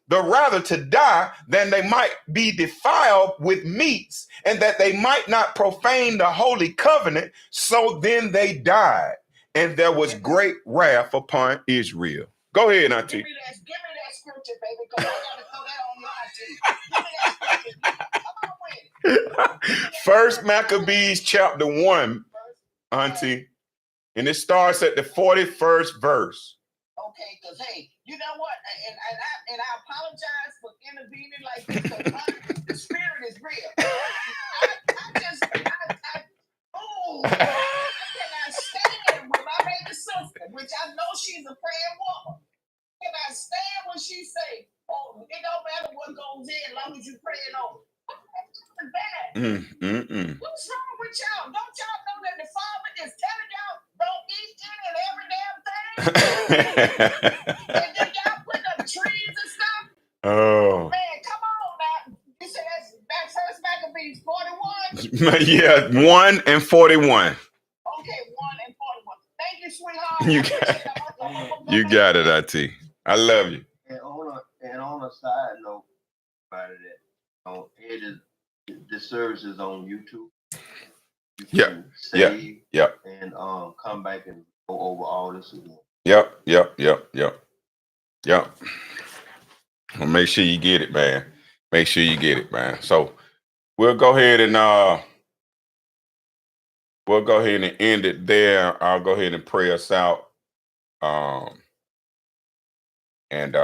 the rather to die than they might be defiled with meats, and that they might not profane the holy covenant. So then they died, and there was great wrath upon Israel. Go ahead, Auntie. Give me that scripture, baby, because I gotta throw that on your auntie. Give me that scripture. Come on with it. First Maccabees chapter 1, Auntie, and it starts at the 41st verse. Okay, because hey, you know what? And I apologize for intervening like this, because the spirit is real. praying over. What is that? What's wrong with y'all? Don't y'all know that the Father is telling y'all don't eat any and every damn thing? And then y'all put up trees and stuff. Oh. Man, come on now. You said that's First Maccabees 41. Yeah, 1 and 41. Okay, 1 and 41. Thank you, sweetheart. You got it, IT. I love you. And on a side note about it, it is the service is on YouTube. You can save and come back and go over all this again. Yep. Well, make sure you get it, man. Make sure you get it, man. So we'll go ahead and end it there. I'll go ahead and pray us out. And